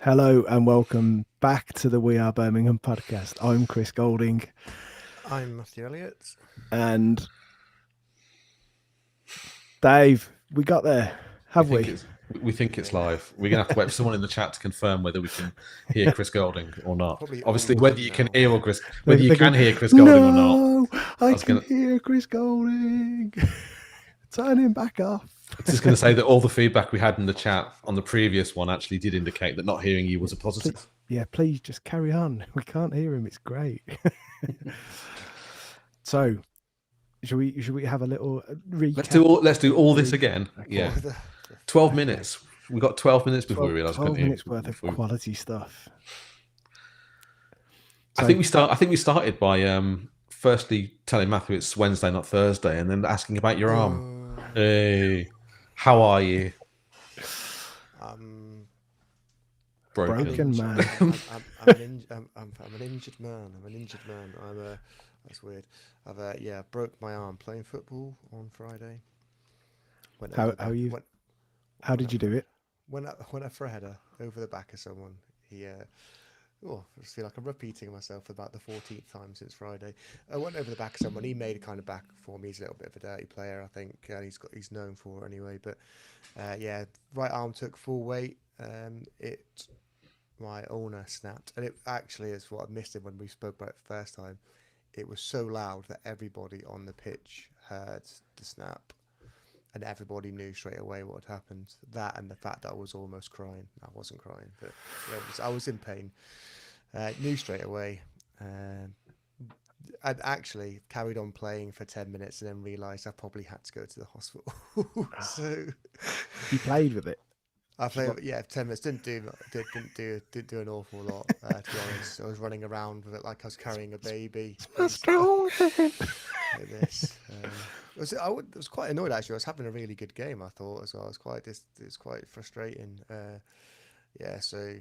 Hello and welcome back to the We Are Birmingham podcast. I'm Chris Golding I'm Matthew Elliott. and Dave. We got there, have we? We think it's live. We're gonna have to wait for someone in the chat to confirm whether we can hear Chris Golding or not. Probably Obviously, all whether you now. can hear whether you They can go, hear Chris Golding or not. No, I can hear Chris Golding. Turn him back off. I'm just going to say that all the feedback we had in the chat on the previous one actually did indicate that not hearing you was a positive. Please just carry on. We can't hear him. It's great. So, should we have a little recap? Let's do all this again. Okay. Yeah, 12 minutes. We got 12 minutes before we realised. 12 minutes worth of quality stuff. So, I think we started by firstly telling Matthew it's Wednesday, not Thursday, and then asking about your arm. Hey, how are you? Broken man. I'm an injured man. That's weird. I've broke my arm playing football on Friday. How did you do it? When I threw a header over the back of someone, I just feel like I'm repeating myself for about the 14th time since Friday. I went over the back of someone. He made a kind of back for me. He's a little bit of a dirty player, I think. He's known for it anyway. But right arm took full weight. My ulna snapped, and it actually is what I missed it when we spoke about it the first time. It was so loud that everybody on the pitch heard the snap, and everybody knew straight away what had happened. That and the fact that I was almost crying. I wasn't crying, but I was in pain. Knew straight away. I'd actually carried on playing for 10 minutes and then realised I probably had to go to the hospital. So you played with it? I played, 10 minutes. Didn't do an awful lot. To be honest, I was running around with it like I was carrying a baby. Like this. I was quite annoyed actually. I was having a really good game, I thought as well. It's quite frustrating. So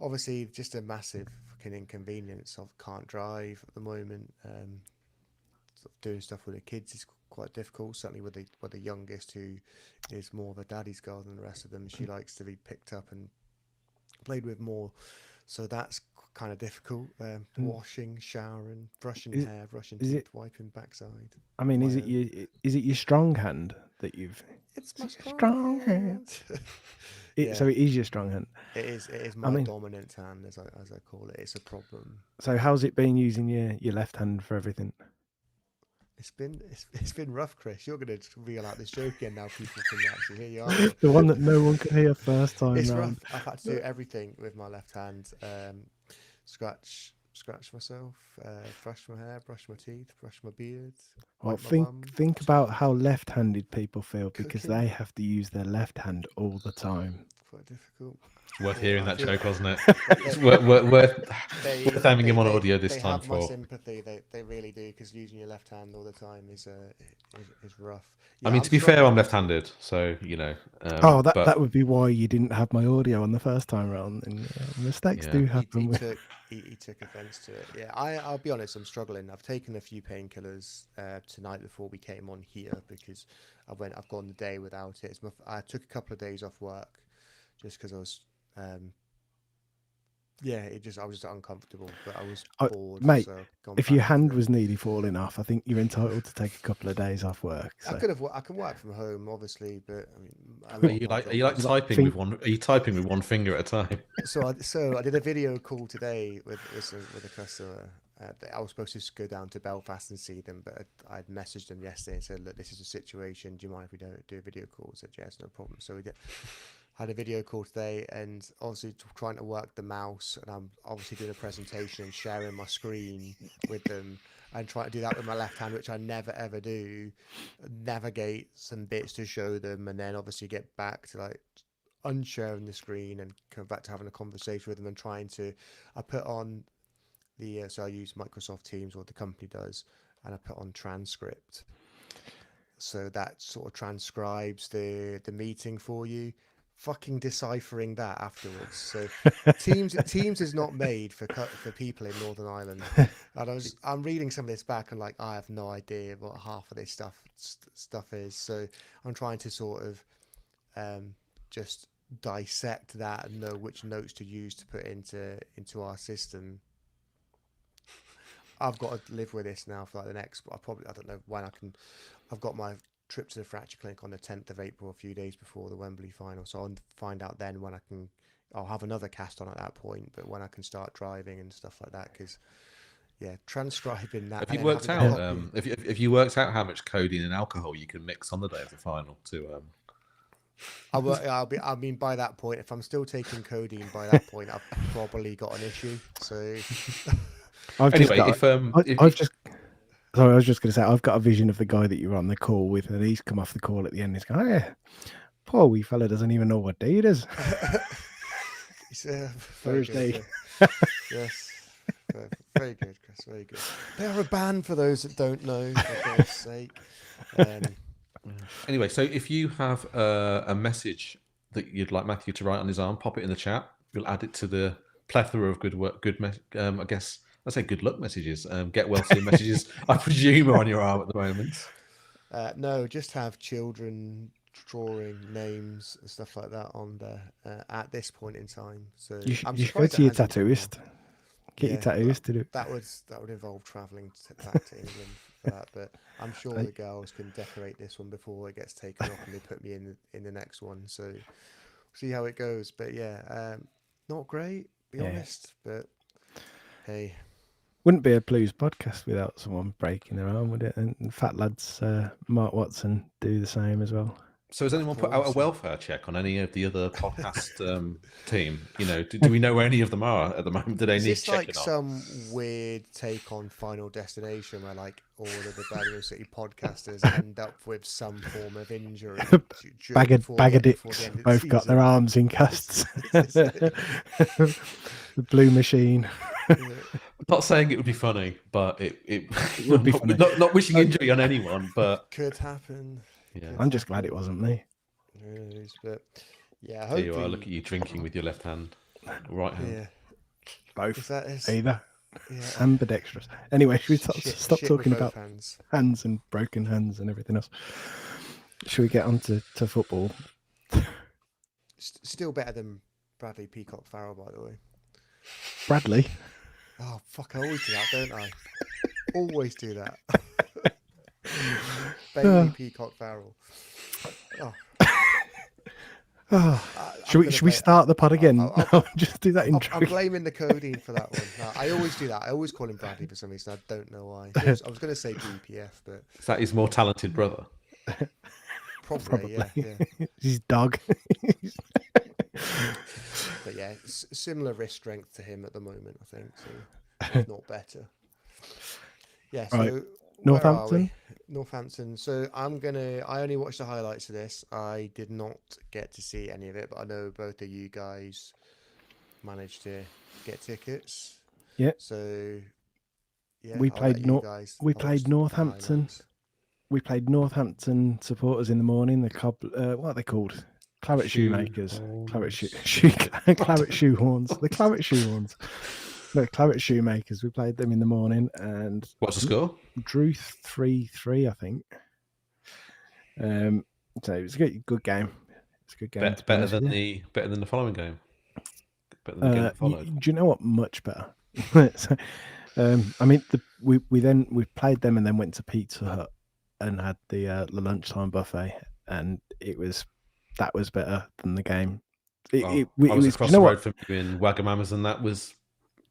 obviously just a massive fucking inconvenience. I can't drive at the moment. Doing stuff with the kids is quite difficult. Certainly with the youngest, who is more of a daddy's girl than the rest of them. She likes to be picked up and played with more. So that's kind of difficult. Washing, showering, brushing hair, brushing teeth, wiping backside. I mean, is it your strong hand that you've? It's my strong hand. So it is your strong hand. It is my dominant hand, as I call it. It's a problem. So how's it been using your left hand for everything? It's been rough, Chris. You're going to reel out this joke again now. People can actually hear you. Aren't they? The one that no one could hear first time. It's rough. I've had to do everything with my left hand. Scratch myself, brush my hair, brush my teeth, brush my beard. Well, think about how left-handed people feel because they have to use their left hand all the time. Quite difficult. It's worth hearing that joke, wasn't it? It's worth having him on audio this time. They have my sympathy. They really do, because using your left hand all the time is rough. Yeah, I mean, to be fair, I'm left-handed, so you know. That would be why you didn't have my audio on the first time round. And mistakes do happen. He took offence to it. Yeah, I'll be honest. I'm struggling. I've taken a few painkillers tonight before we came on here because I've gone the day without it. I took a couple of days off work just because I was. I was just uncomfortable, but I was bored. Mate, so if your hand was nearly falling off, I think you're entitled to take a couple of days off work. So. I can work from home, obviously, but I Are mean, you like typing with one? Are you typing with one finger at a time? So I did a video call today with a customer. I was supposed to go down to Belfast and see them, but I'd messaged them yesterday and said, "Look, this is a situation. Do you mind if we don't do a video call?" I said, "Yes, no problem." So we did. Had a video call today, and obviously trying to work the mouse, and I'm obviously doing a presentation and sharing my screen with them, and trying to do that with my left hand, which I never ever do. Navigate some bits to show them, and then obviously get back to like unsharing the screen and come back to having a conversation with them and trying to. I put on so I use Microsoft Teams, or the company does, and I put on transcript, so that sort of transcribes the meeting for you. Fucking deciphering that afterwards. So Teams is not made for people in Northern Ireland. And I'm reading some of this back and like I have no idea what half of this stuff is. So I'm trying to sort of just dissect that and know which notes to use to put into our system. I've got to live with this now for like the next. I don't know when I can. I've got my trip to the fracture clinic on the 10th of April, a few days before the Wembley final. So I'll find out then when I can. I'll have another cast on at that point, but when I can start driving and stuff like that, because yeah, transcribing that. Have and you then worked having a out? copy- If you worked out how much codeine and alcohol you can mix on the day of the final to I mean, by that point, if I'm still taking codeine, by that point, I've probably got an issue. So Anyway, I've just. Sorry, I was just going to say, I've got a vision of the guy that you were on the call with, and he's come off the call at the end. He's going, "Oh, yeah, poor wee fella doesn't even know what day it is." it's, Thursday. Yes. Very good, Chris. Very good. They are a band for those that don't know, for God's sake. Anyway, so if you have a message that you'd like Matthew to write on his arm, pop it in the chat. We'll add it to the plethora of I guess I say good luck messages. Get well soon messages. I presume are on your arm at the moment. No, just have children drawing names and stuff like that on there at this point in time. So You should, I'm you should go surprised to your it hasn't done tattooist. Get your tattooist to do it. that would involve travelling back to England for that, but I'm sure the girls can decorate this one before it gets taken off and they put me in the next one. So see how it goes. But yeah, not great, be honest. But hey, Wouldn't be a blues podcast without someone breaking their arm, would it? And Fat Lads, Mark Watson, do the same as well. So has anyone put out a welfare check on any of the other podcast team? You know, do we know where any of them are at the moment? Do they need checking like on? some weird take on Final Destination where like all of the Birmingham City podcasters end up with some form of injury? Bag of dicks both got their arms in casts. The Blue Machine. I'm not saying it would be funny, but it would be funny. Not wishing injury on anyone, but could happen. Yeah, I'm just glad it wasn't me. It is, but yeah, there you are. Look at you drinking with your left hand, right hand. Yeah, both. Is, either. Yeah. Ambidextrous. Anyway, should we stop talking about hands and broken hands and everything else? Should we get on to football? Still better than Bradley Peacock Farrell, by the way. Bradley? Oh, fuck, I always do that, don't I? Always do that. Bailey Peacock Farrell. Should we start the pod again? I'll just do that intro. I'm blaming the codeine for that one. No, I always do that. I always call him Bradley for some reason. I don't know why. I was going to say BPF, but is that his more talented brother? Probably. Yeah. His dog. But yeah, similar wrist strength to him at the moment, I think. So if not better. Yeah. So right. Northampton. So I only watched the highlights of this. I did not get to see any of it, but I know both of you guys managed to get tickets. Yeah. So yeah, we played Northampton. We played Northampton supporters in the morning. The club, what are they called? Claret Shoemakers. Claret Shoehorns. The Claret Shoehorns. No, Claret Shoemakers. We played them in the morning, and what's the score? Drew 3-3, I think. So it was a good game. It's a good game. Better than the following game. Better than the game that followed. Do you know what? Much better. So, I mean, we played them and then went to Pizza Hut and had the lunchtime buffet, and that was better than the game. I was across the road from you in Wagamama's, and that was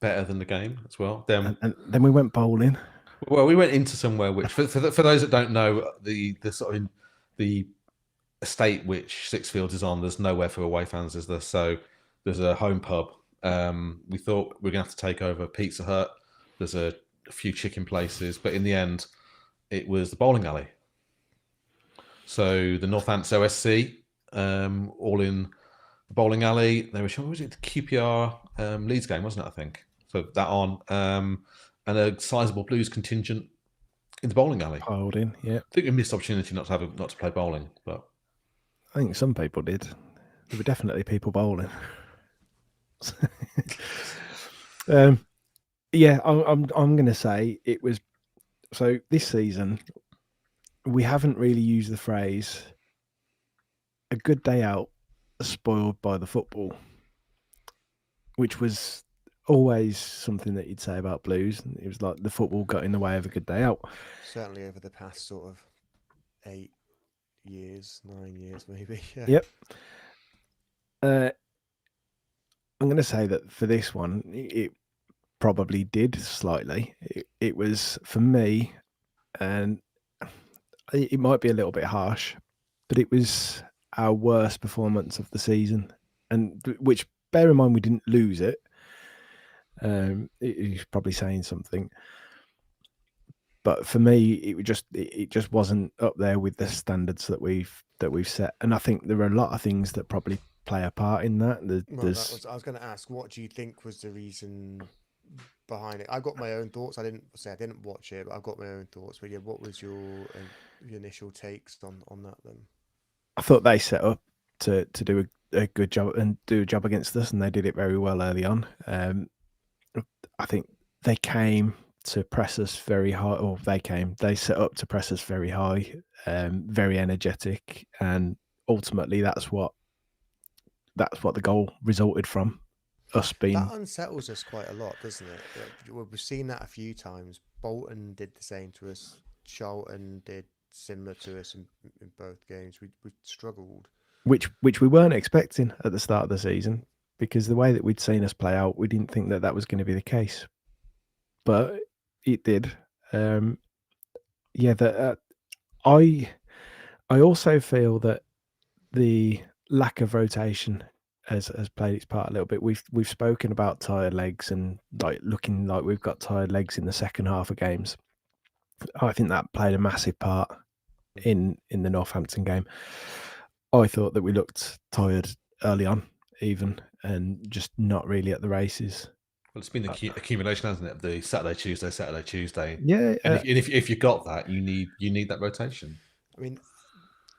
better than the game as well. And then we went bowling. Well, we went into somewhere which, for those that don't know, the sort of the estate which Sixfields is on, there's nowhere for away fans, is there? So there's a home pub. We thought we were going to have to take over Pizza Hut. There's a few chicken places, but in the end, it was the bowling alley. So the Northampton OSC, all in the bowling alley. They were showing, was it the QPR Leeds game, wasn't it? I think so. That on, and a sizable Blues contingent in the bowling alley. Piled in, yeah. I think we missed opportunity not to play bowling, but I think some people did. There were definitely people bowling. Yeah, I'm going to say it was. So this season, we haven't really used the phrase "a good day out spoiled by the football, which was always something that you'd say about Blues. It was like the football got in the way of a good day out. Certainly over the past sort of 8 years, 9 years, maybe. Yeah. Yep. I'm going to say that for this one, it probably did slightly. It was for me, and it might be a little bit harsh, but it was our worst performance of the season, and which, bear in mind, we didn't lose it. He's probably saying something, but for me, it just wasn't up there with the standards that we've set, and I think there are a lot of things that probably play a part in that. Well, I was going to ask, what do you think was the reason behind it? I've got my own thoughts. I didn't watch it, but I've got my own thoughts. But yeah, what was your initial takes on that then? I thought they set up to do a good job and do a job against us, and they did it very well early on. I think they came to press us very high, or they set up to press us very high, very energetic, and ultimately that's what the goal resulted from, us being. That unsettles us quite a lot, doesn't it? We've seen that a few times. Bolton did the same to us. Charlton did similar to us in both games. We struggled. which we weren't expecting at the start of the season, because the way that we'd seen us play out, we didn't think that that was going to be the case, but it did. Yeah, that I also feel that the lack of rotation has played its part a little bit. We've spoken about tired legs and like looking like we've got tired legs in the second half of games. I think that played a massive part in the Northampton game. I thought that we looked tired early on, even, and just not really at the races. Well, it's been the accumulation, hasn't it? The Saturday, Tuesday. Yeah, And if you got that, you need that rotation. I mean,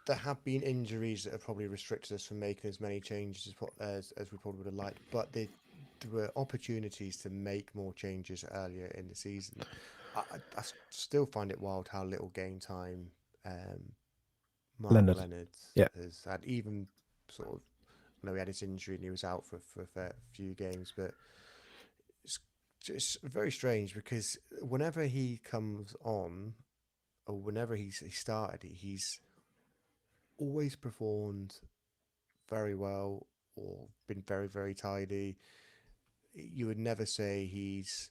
there have been injuries that have probably restricted us from making as many changes as we probably would have liked, but there were opportunities to make more changes earlier in the season. I still find it wild how little game time Mark Leonard yeah, has had. Even sort of, I know he had his injury and he was out for a fair few games, but it's just very strange because whenever he comes on or whenever he started, he's always performed very well or been very, very tidy. You would never say he's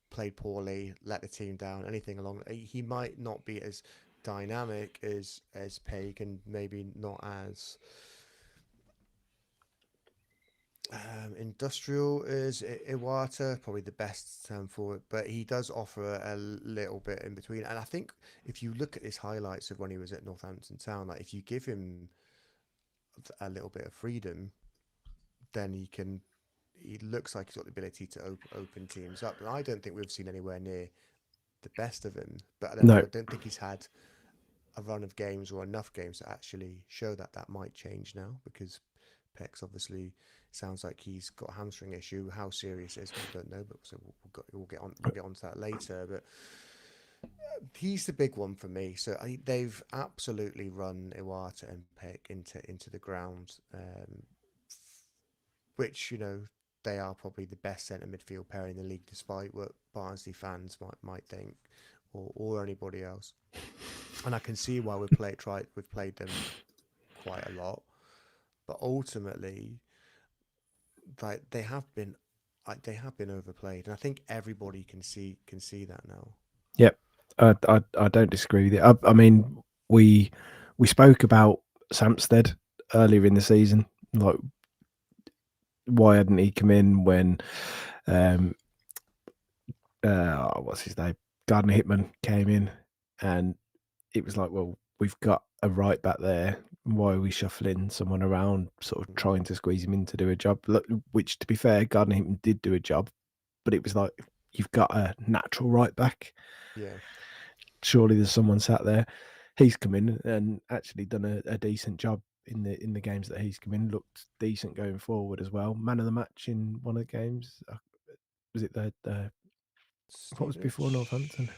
played poorly, let the team down, anything along. He might not be as dynamic as Peik, and maybe not as industrial as Iwata, probably the best term for it, but he does offer a little bit in between. And I think if you look at his highlights of when he was at Northampton Town, like if you give him a little bit of freedom, then he looks like he's got the ability to open teams up. And I don't think we've seen anywhere near the best of him, but I don't think he's had a run of games or enough games to actually show that might change now, because Peck's obviously sounds like he's got a hamstring issue. How serious it is, I don't know, but so we'll get on to that later. But he's the big one for me. So they've absolutely run Iwata and Peck into the ground, which they are probably the best centre midfield pair in the league, despite what Barnsley fans might think, or anybody else. And I can see why we've played them quite a lot, but ultimately, like they have been overplayed, and I think everybody can see that now. Yep, I don't disagree with you. I mean, we spoke about Samstead earlier in the season, like why hadn't he come in when what's his name, Gardner Hitman came in, and it was like, well, we've got a right back there. Why are we shuffling someone around, sort of trying to squeeze him in to do a job? Which, to be fair, Gardner Hitman did do a job, but it was like, you've got a natural right back. Yeah. Surely there's someone sat there. He's come in and actually done a decent job in the games that he's come in. Looked decent going forward as well. Man of the match in one of the games. Was it the what was before Northampton?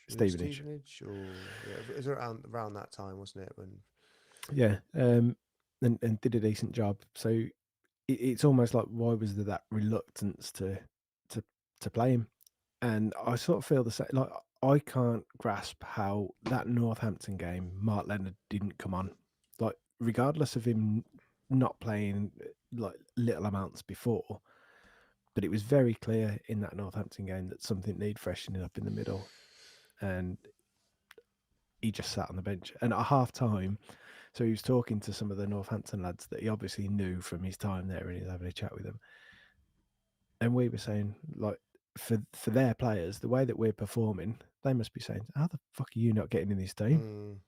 Stevenage. Or yeah, it was around that time, wasn't it? When Yeah, and did a decent job. So it's almost like, why was there that reluctance to to play him? And I sort of feel the same. Like, I can't grasp how that Northampton game, Mark Leonard didn't come on. Like, regardless of him not playing like little amounts before, but it was very clear in that Northampton game that something needed freshening up in the middle, and he just sat on the bench. And at half time, so he was talking to some of the Northampton lads that he obviously knew from his time there, and he was having a chat with them. And we were saying, like, for their players, the way that we're performing, they must be saying, "How the fuck are you not getting in this team?"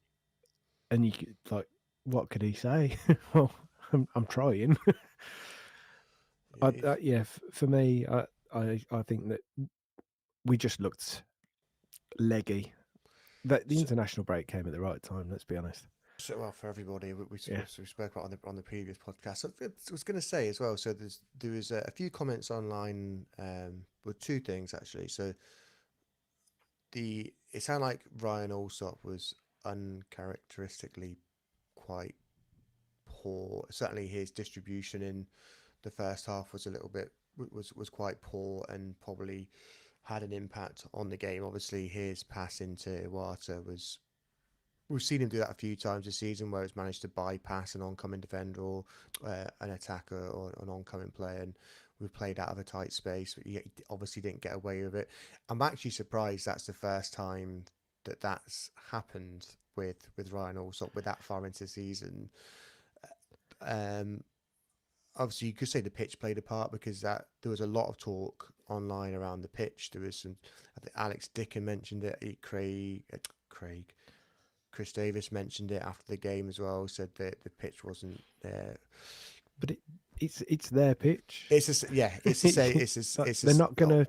And you like, what could he say? Well, I'm trying. Yeah, for me, I think that we just looked leggy. That the international break came at the right time. Let's be honest. So, well, for everybody, we Yeah. spoke about on the previous podcast. I was going to say as well. So there was a few comments online with two things actually. So it sounded like Ryan Alsop was uncharacteristically quite poor. Certainly, his distribution in the first half was a little bit was quite poor and probably had an impact on the game. Obviously, his pass into Iwata was. We've seen him do that a few times this season, where he's managed to bypass an oncoming defender or an attacker or an oncoming player, and we've played out of a tight space. But he obviously didn't get away with it. I'm actually surprised that's the first time that that's happened with Ryan Alsop with that far into the season. Obviously, you could say the pitch played a part because there was a lot of talk online around the pitch. There was some. I think Alex Dicken mentioned it. Chris Davis mentioned it after the game as well. Said that the pitch wasn't there. But it's their pitch. It's to say they're not gonna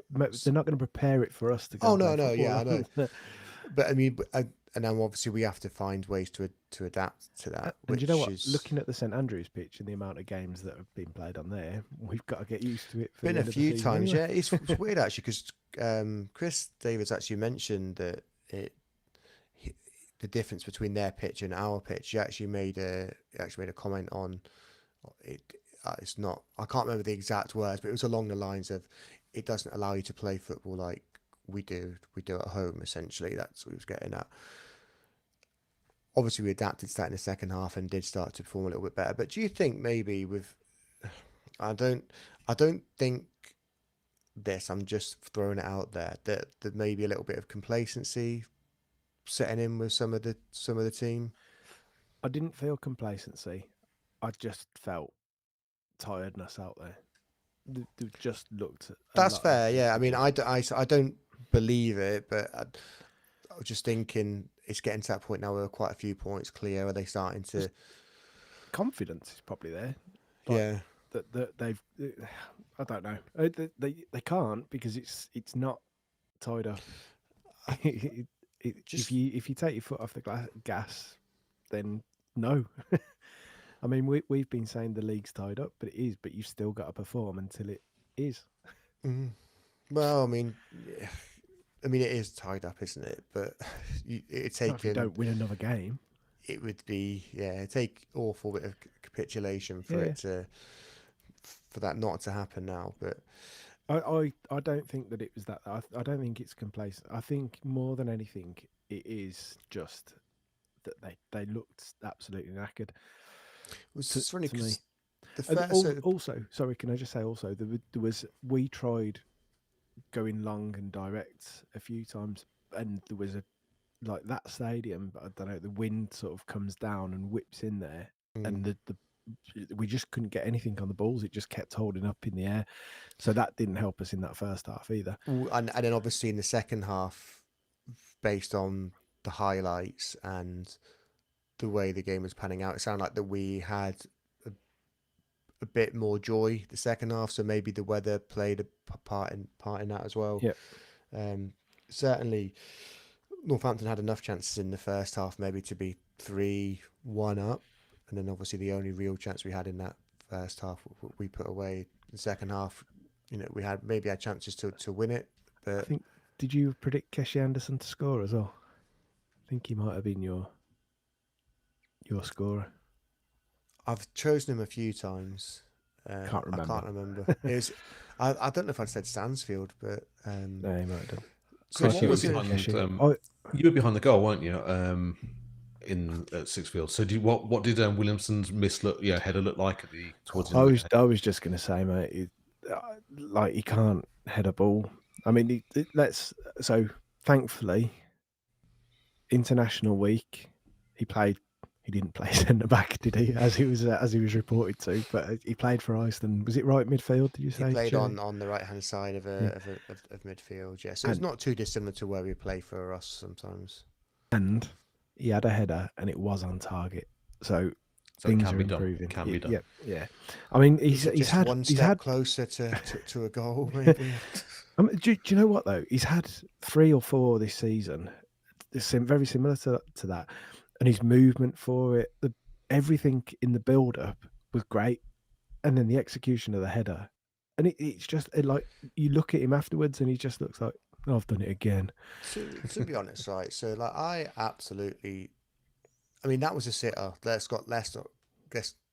prepare it for us to go. Oh and no, play no, yeah, I football. know. But I mean, and then obviously we have to find ways to adapt to that. And you know what? Looking at the St Andrews pitch and the amount of games that have been played on there, we've got to get used to it. For been the a end few of the season times, anyway. yeah. It's weird actually because Chris Davis actually mentioned that the difference between their pitch and our pitch. He actually made a comment on it. It's not. I can't remember the exact words, but it was along the lines of, "It doesn't allow you to play football like we do at home." Essentially, that's what he was getting at. Obviously, we adapted to that in the second half and did start to perform a little bit better. But do you think maybe I don't think this. I'm just throwing it out there that maybe a little bit of complacency setting in with some of the team. I didn't feel complacency. I just felt tiredness out there. They just looked. That's fair. Yeah. I mean, I don't believe it, but I was just thinking it's getting to that point now where quite a few points clear. Are they starting to? Confidence is probably there. Yeah. That they've. I don't know. They can't because it's not tied up. If you take your foot off the gas, then no. I mean, we've been saying the league's tied up, but it is. But you've still got to perform until it is. Well, I mean, it is tied up, isn't it? But it's taken. If you don't win another game, it would be take awful bit of capitulation for it for that not to happen now. But I don't think that it was that. I don't think it's complacent. I think more than anything, it is just that they looked absolutely knackered. It was funny because also, sorry, can I just say also there was we tried going long and direct a few times, and there was like that stadium. I don't know, the wind sort of comes down and whips in there, and we just couldn't get anything on the balls. It just kept holding up in the air, so that didn't help us in that first half either. And then obviously in the second half, based on the highlights and the way the game was panning out, it sounded like that we had a bit more joy the second half. So maybe the weather played a part in that as well. Yeah. Certainly, Northampton had enough chances in the first half maybe to be 3-1 up, and then obviously the only real chance we had in that first half we put away. The second half, we had chances to win it. But did you predict Keshi Anderson to score as well? I think he might have been your scorer. I've chosen him a few times. Can't I remember. can't remember. It was, I don't know if I said Stansfield, but No, he might have done. so Chris, what you were was it? behind. Keshi. Oh, You were behind the goal, weren't you? In at Sixfield. So, what did Williamson's miss look? Yeah, header look like at the towards the end of the game? I was just going to say, mate, like he can't head a ball. I mean, so thankfully, international week, he played. He didn't play centre back, did he? As he was reported to, but he played for Iceland. Was it right midfield? Did you He say? played Jay? on the right hand side of Yeah. of midfield. Yeah, so it's And not too dissimilar to where we play for us sometimes. and he had a header, and it was on target. So So it things can are be done. improving. It can be done. Yeah, yeah. I mean, Is it just one he's step had. closer to a goal, maybe? Do you know what though? He's had 3 or 4 this season. It's very similar to that, and his movement for it, everything in the build up was great, and then the execution of the header, and it's just like you look at him afterwards, and he just looks like, oh, I've done it again. To be honest, right? So like, I absolutely. I mean, that was a sitter. Let's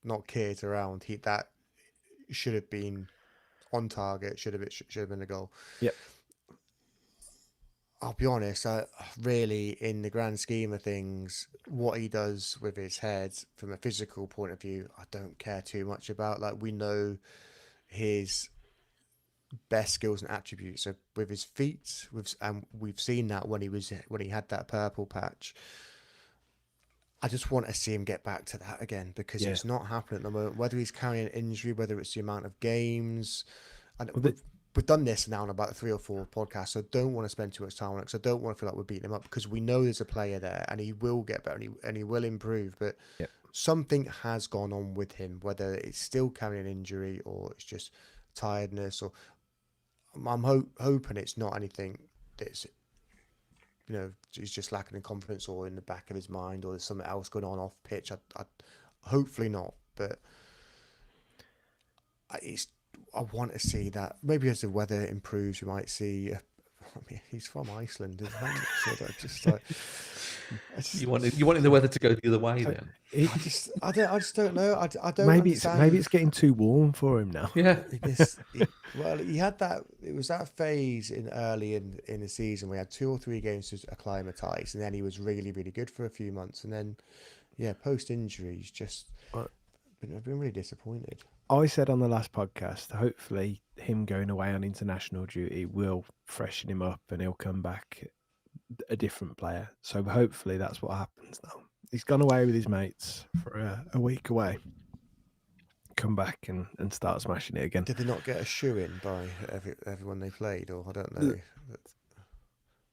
not kid around. That should have been on target. Should have been a goal. Yep. I'll be honest, really, in the grand scheme of things, what he does with his head from a physical point of view, I don't care too much about. Like, we know his best skills and attributes. So with his feet, we've seen that when he had that purple patch. I just want to see him get back to that again because Yeah. it's not happening at the moment. Whether he's carrying an injury, whether it's the amount of games, and Well, we've done this now in about 3 or 4 podcasts, so don't want to spend too much time on it because I don't want to feel like we're beating him up because we know there's a player there and he will get better and he will improve. But Yep. something has gone on with him, whether it's still carrying an injury or it's just tiredness, or I'm hoping it's not anything that's he's just lacking in confidence or in the back of his mind or there's something else going on off pitch. I hopefully not, but I want to see that. Maybe as the weather improves, we might see. I mean, he's from Iceland, isn't he? So You wanted the weather to go the other way So then? I just don't know. I don't maybe understand. it's getting too warm for him now. Yeah. Well, he had that. It was that phase early in the season. We had 2 or 3 games to acclimatise, and then he was really, really good for a few months, and then, yeah, post injury, he's just I've been really disappointed. I said on the last podcast, hopefully him going away on international duty will freshen him up and he'll come back a different player. So hopefully that's what happens now. He's gone away with his mates for a week away. Come back and start smashing it again. Did they not get a shoe in by everyone they played, or I don't know?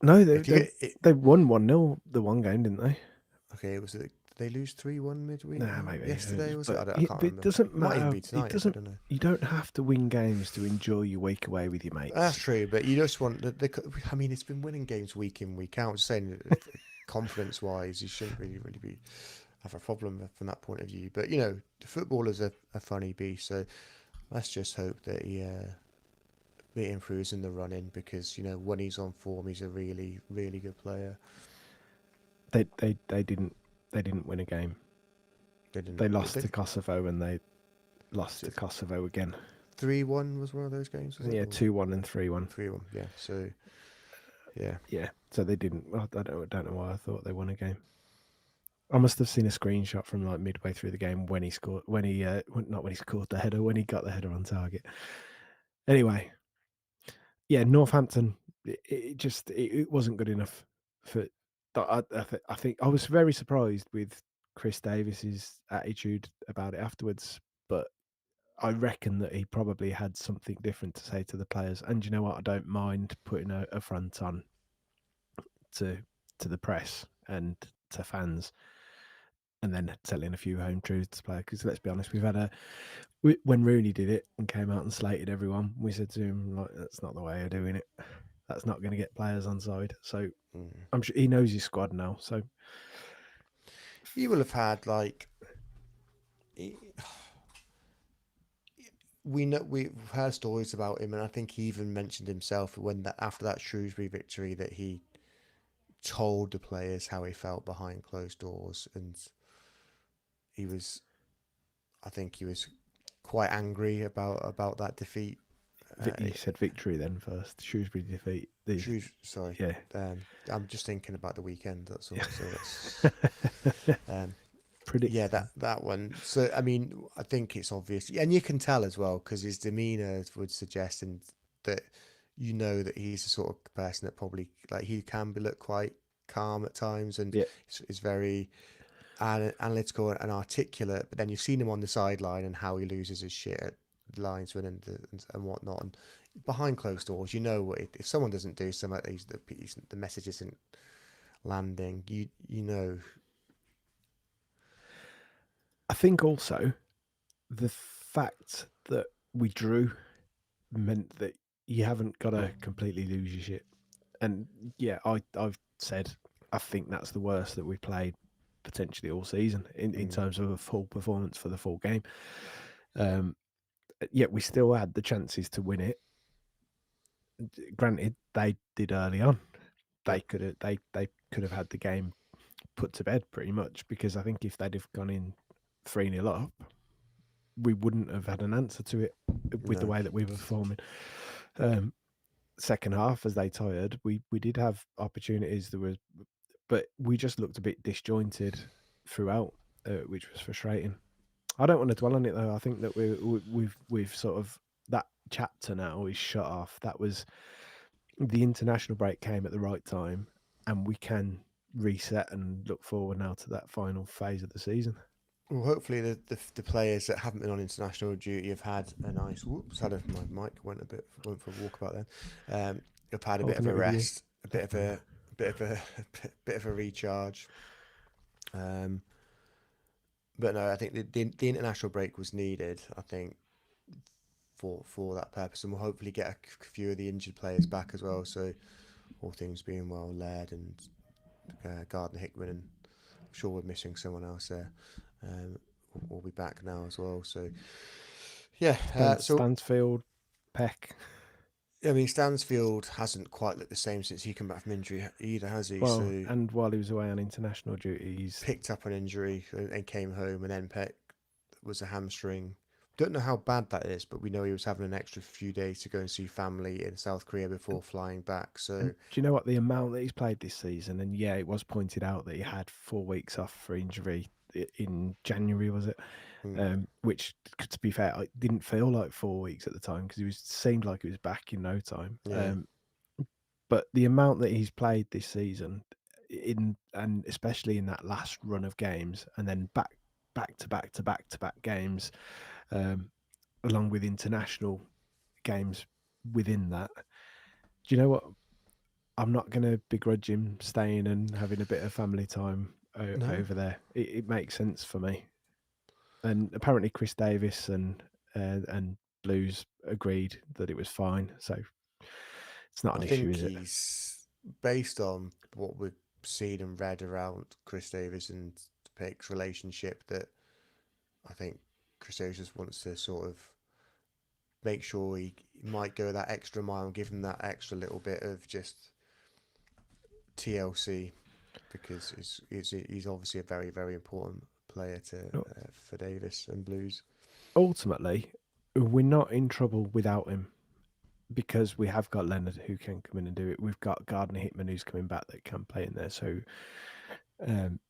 No, If you they won 1-0 the one game, didn't they? Okay, did they lose 3-1 midweek? Nah, maybe Yesterday was it? but I can't remember. it doesn't Might even matter. be tonight. It doesn't. I don't know. You don't have to win games to enjoy your week away with your mates. That's true, but you just want I mean, it's been winning games week in, week out. Just saying, confidence wise, you shouldn't really be have a problem from that point of view. But football is a funny beast. So let's just hope that he improves in the running because when he's on form, he's a really, really good player. They didn't win a game. They lost to Kosovo and they lost to Kosovo again. 3-1 was one of those games, was it? Yeah, 2-1 and 3-1. 3-1, yeah. So, yeah. Yeah, so they didn't. Well, I don't know why I thought they won a game. I must have seen a screenshot from like midway through the game when he scored. Not when he scored the header, when he got the header on target. Anyway, yeah, Northampton. It wasn't good enough for. I think I was very surprised with Chris Davis's attitude about it afterwards, but I reckon that he probably had something different to say to the players. And you know what? I don't mind putting a front on to the press and to fans, and then telling a few home truths to players. Because let's be honest, when Rooney did it and came out and slated everyone, we said to him, like, that's not the way of doing it. That's not going to get players on side. So I'm sure he knows his squad now. So he will have had we've heard stories about him, and I think he even mentioned himself after that Shrewsbury victory that he told the players how he felt behind closed doors, and he was I think he was quite angry about that defeat. You said victory then first. Shrewsbury defeat. Sorry, Yeah. I'm just thinking about the weekend. That's all. So that's Predict. yeah, that one. So I mean, I think it's obvious, and you can tell as well because his demeanor would suggest that that he's the sort of person that probably he can look quite calm at times and Yeah. is very analytical and articulate. But then you've seen him on the sideline and how he loses his shit at linesmen and whatnot. And behind closed doors, if someone doesn't do something, the message isn't landing. You know. I think also the fact that we drew meant that you haven't got to completely lose your shit. And yeah, I've said I think that's the worst that we played potentially all season in terms of a full performance for the full game. Yet we still had the chances to win it. Granted, they did early on. They could have had the game put to bed pretty much, because I think if they'd have gone in 3-0 up, we wouldn't have had an answer to it with the way that we were performing. Second half, as they tired, we did have opportunities. But we just looked a bit disjointed throughout, which was frustrating. I don't want to dwell on it though. I think that we've sort of, that chapter now is shut off. That was, the international break came at the right time, and we can reset and look forward now to that final phase of the season. Well, hopefully the players that haven't been on international duty have had a nice. Whoops! My mic went for a walk about then. Have had a bit of a rest, a bit of a recharge. But no, I think the international break was needed. I think for that purpose, and we'll hopefully get a few of the injured players back as well. So all things being well led, and Gardner Hickman, and I'm sure we're missing someone else there. Will be back now as well. So yeah, Stansfield, Peck. I mean, Stansfield hasn't quite looked the same since he came back from injury either, has he? Well, So and while he was away on international duty, he's picked up an injury and came home, and then Peck was a hamstring. Don't know how bad that is, but we know he was having an extra few days to go and see family in South Korea before flying back. So do you know what, the amount that he's played this season? And yeah, it was pointed out that he had 4 weeks off for injury in January, was it? Which, to be fair, it didn't feel like 4 weeks at the time, because seemed like he was back in no time. Yeah. But the amount that he's played this season, and especially in that last run of games, and then back to back games, along with international games within that. Do you know what? I'm not going to begrudge him staying and having a bit of family time over there. It makes sense for me. And apparently Chris Davis and Blues agreed that it was fine. So it's not an issue, is it? He's, based on what we've seen and read around Chris Davis and Pick's relationship, that I think Chris Davis just wants to sort of make sure he might go that extra mile and give him that extra little bit of just TLC, because he's obviously a very, very important player for Davis and Blues. Ultimately, we're not in trouble without him, because we have got Leonard who can come in and do it. We've got Gardner Hickman who's coming back that can play in there. So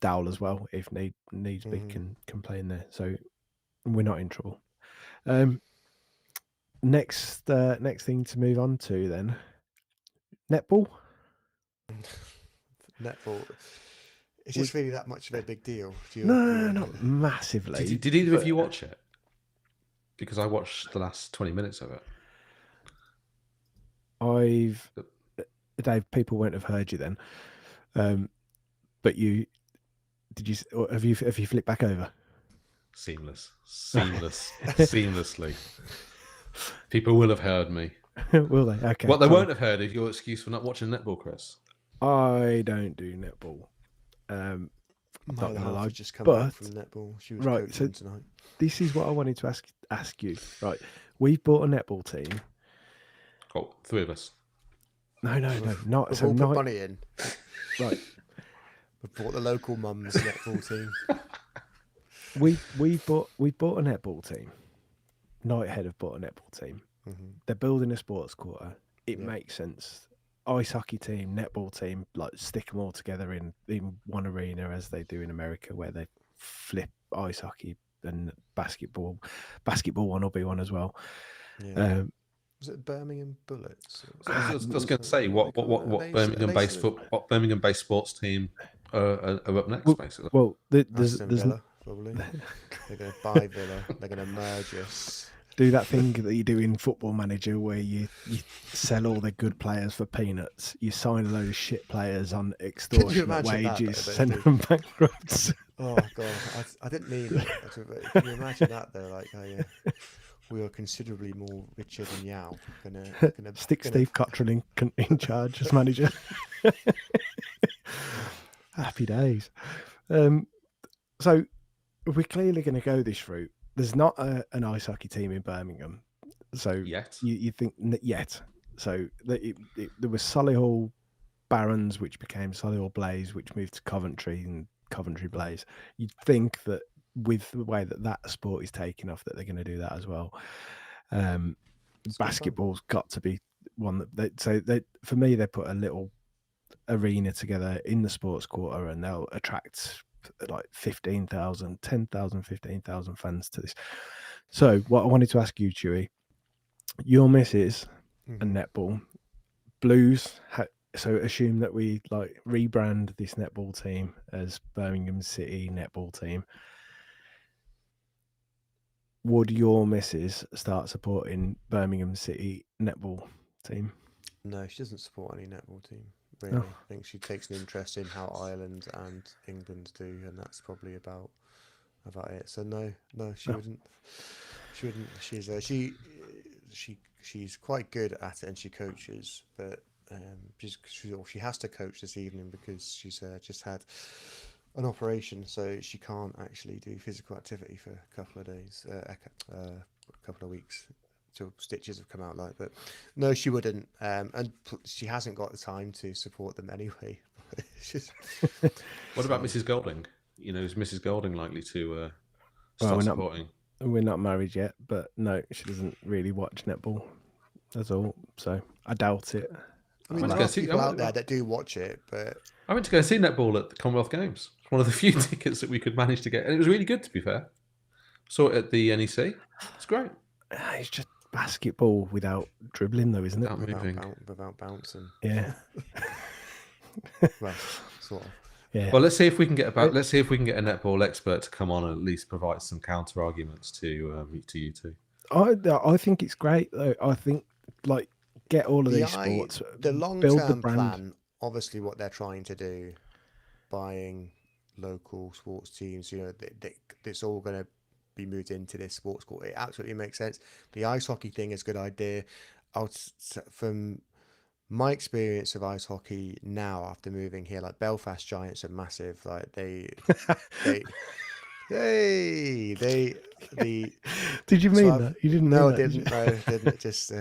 Dowell as well, if needs be, can play in there. So we're not in trouble. Next thing to move on to then, netball. Netball. Is this really that much of a big deal? No, not massively. Did either of you watch it? Because I watched the last 20 minutes of it. Dave, people won't have heard you then. But have you flipped back over? Seamlessly. People will have heard me. Will they? Okay. What they won't have heard is your excuse for not watching netball, Chris. I don't do netball. I'm not gonna lie. Just come back from netball. She was coaching tonight. This is what I wanted to ask you. Right, we've bought a netball team. Oh, 3 of us. No, not. We've all put money in. Right. We've bought the local mum's netball team. we bought a netball team. Nighthead have bought a netball team. Hmm. They're building a sports quarter. It Yeah. makes sense. Ice hockey team, netball team, like stick them all together in one arena as they do in America, where they flip ice hockey and basketball. Basketball one will be one as well. Yeah. Um, Was it Birmingham Bullets? Or I ah, was going to say what they call it? what Birmingham based sports team are up next, basically. well, Aston there's Villa, probably. They're going to buy Villa. They're going to merge us. do that thing that you do in Football Manager where you sell all the good players for peanuts. You sign a load of shit players on extortionate imagine that, wages, though, send dude? them bankrupt. Oh god, I didn't mean it. Can you imagine that though? Like, oh yeah, we are considerably more richer than Yao. Stick Gonna Steve Cottrell in charge as manager. Happy days. So we're clearly going to go this route. There's not an ice hockey team in Birmingham, so Yet. you think yet. So there was Solihull Barons, which became Solihull Blaze, which moved to Coventry and Coventry Blaze. You'd think that with the way that sport is taking off, that they're going to do that as well. Basketball's got to be one that for me, they put a little arena together in the sports quarter and they'll attract like 15,000, 10,000, 15,000 fans to this. So what I wanted to ask you, Chewy, your missus and netball, Blues, so assume that we like rebrand this netball team as Birmingham City Netball Team. Would your missus start supporting Birmingham City Netball Team? No, she doesn't support any netball team. Really, Oh. I think she takes an interest in how Ireland and England do, and that's probably about it. So no, she Oh. wouldn't. She wouldn't. She's quite good at it, and she coaches, but she has to coach this evening because she's just had an operation, so she can't actually do physical activity for a couple of days, a couple of weeks. Till stitches have come out, like, but no, she wouldn't, and she hasn't got the time to support them anyway. It's just, What about Mrs. Golding? Is Mrs. Golding likely to Well, start supporting? We're not married yet, but no, she doesn't really watch netball. That's all. So I doubt it. I mean, there are people out there that do watch it, but I went to go see netball at the Commonwealth Games. It's one of the few tickets that we could manage to get, and it was really good. To be fair, saw it at the NEC. It's great. It's just basketball without dribbling, though, isn't it? Without bouncing. Yeah. Well, sort of. Yeah. Well, let's see if we can get a netball expert to come on and at least provide some counter arguments to you two. I think it's great though. I think like get all of these sports. The long-term plan, obviously, what they're trying to do, buying local sports teams. It's all going to be moved into this sports court. It absolutely makes sense. The ice hockey thing is a good idea. From my experience of ice hockey now after moving here, like Belfast Giants are massive. Like they Did you mean that? You didn't? No, I didn't. No, didn't. It just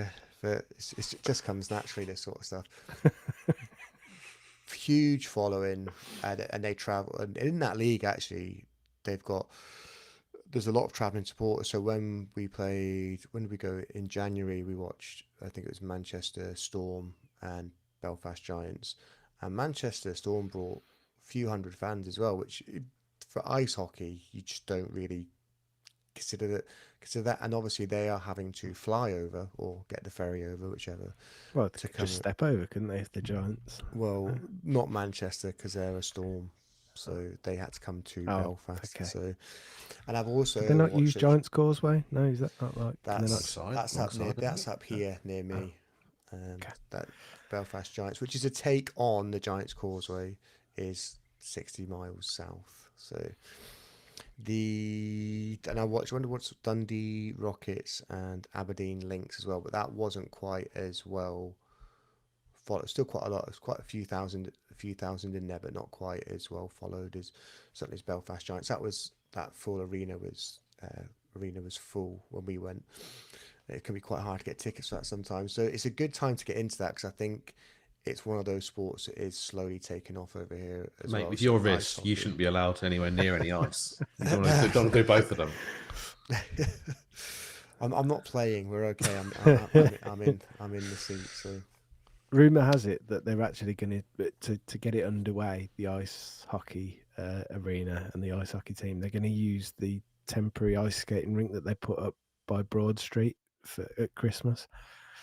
but it just comes naturally, this sort of stuff. Huge following, and they travel. And in that league, actually, there's a lot of traveling supporters. So when did we go in January? We watched, I think it was Manchester Storm and Belfast Giants, and Manchester Storm brought a few hundred fans as well, which for ice hockey you just don't really consider that. And obviously they are having to fly over or get the ferry over, whichever. Well, to just step over, couldn't they, if the Giants? Well, not Manchester, because they're a Storm, so they had to come to Belfast. Okay. So, and I've also did they not use Giants Causeway? No, is that not like that's up here near me. That Belfast Giants, which is a take on the Giants Causeway, is 60 miles south. So and I wonder what's Dundee Rockets and Aberdeen Lynx as well, but that wasn't quite as well followed. Still quite a lot. It's quite a few thousand in there, but not quite as well followed as certainly as Belfast Giants. That full arena was full when we went. It can be quite hard to get tickets for that sometimes. So it's a good time to get into that, because I think it's one of those sports that is slowly taking off over here as Mate, well. with So your ice wrist, you hockey. shouldn't be allowed anywhere near any ice. You don't want to do both of them. I'm not playing. We're okay. I'm in the seat. So Rumor has it that they're actually going to get it underway. The ice hockey arena and the ice hockey team. They're going to use the temporary ice skating rink that they put up by Broad Street at Christmas.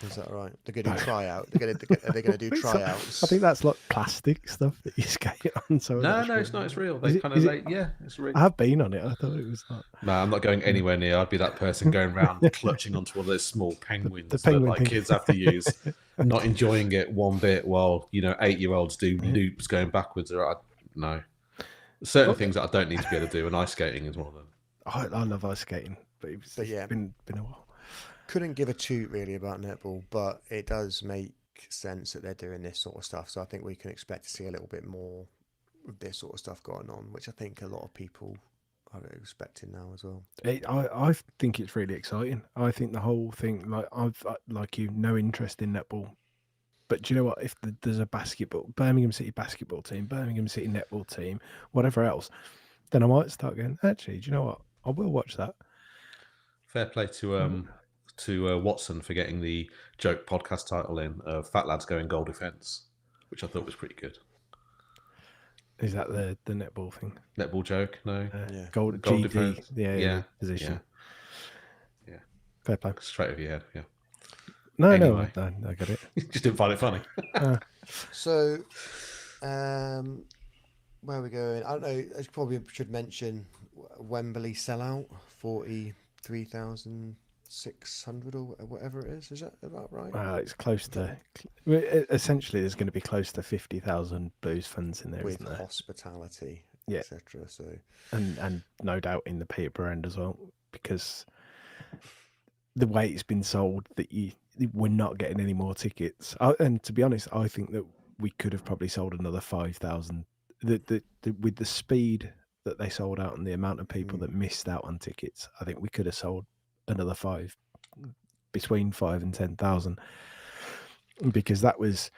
is that right? They're going to do tryout. Are they going to do tryouts? I think that's like plastic stuff that you skate on. So No, that's no, real. it's not. It's real. Is They it- kind is of it- yeah, it's real. I have been on it. I thought it was like No, I'm not going anywhere near. I'd be that person going around clutching onto one of those small penguins that penguin like thing. kids have to use, not enjoying it one bit while 8-year-olds do loops going backwards. No, certain things that I don't need to be able to do, and ice skating is one of them. I love ice skating, but it's yeah. been a while. Couldn't give a toot really about netball, but it does make sense that they're doing this sort of stuff. So I think we can expect to see a little bit more of this sort of stuff going on, which I think a lot of people are expecting now as well. I think it's really exciting. I think the whole thing, like I've like you, no interest in netball, but do you know what? If there's a Birmingham City basketball team, Birmingham City netball team, whatever else, then I might start going. Actually, do you know what? I will watch that. Fair play to Watson for getting the joke podcast title in of Fat Lads Going Goal Defence, which I thought was pretty good. Is that the netball thing? Netball joke? No. Yeah. Goal Goal GD, defence. yeah, position. Yeah. Fair play. Straight over your head. Yeah. No, Anyway. no, I got it. Just didn't find it funny. So, where are we going? I don't know. I probably should mention Wembley sellout, 43,600 or whatever it is. Is that about right? It's close to. Essentially, there's going to be close to 50,000 Blues fans in there, With isn't there? hospitality, Yeah. etc. So, And no doubt in the Peterborough end as well, because the way it's been sold, that we're not getting any more tickets. And to be honest, I think that we could have probably sold another 5,000. With the speed that they sold out and the amount of people that missed out on tickets, I think we could have sold another between 5 and 10,000, because that was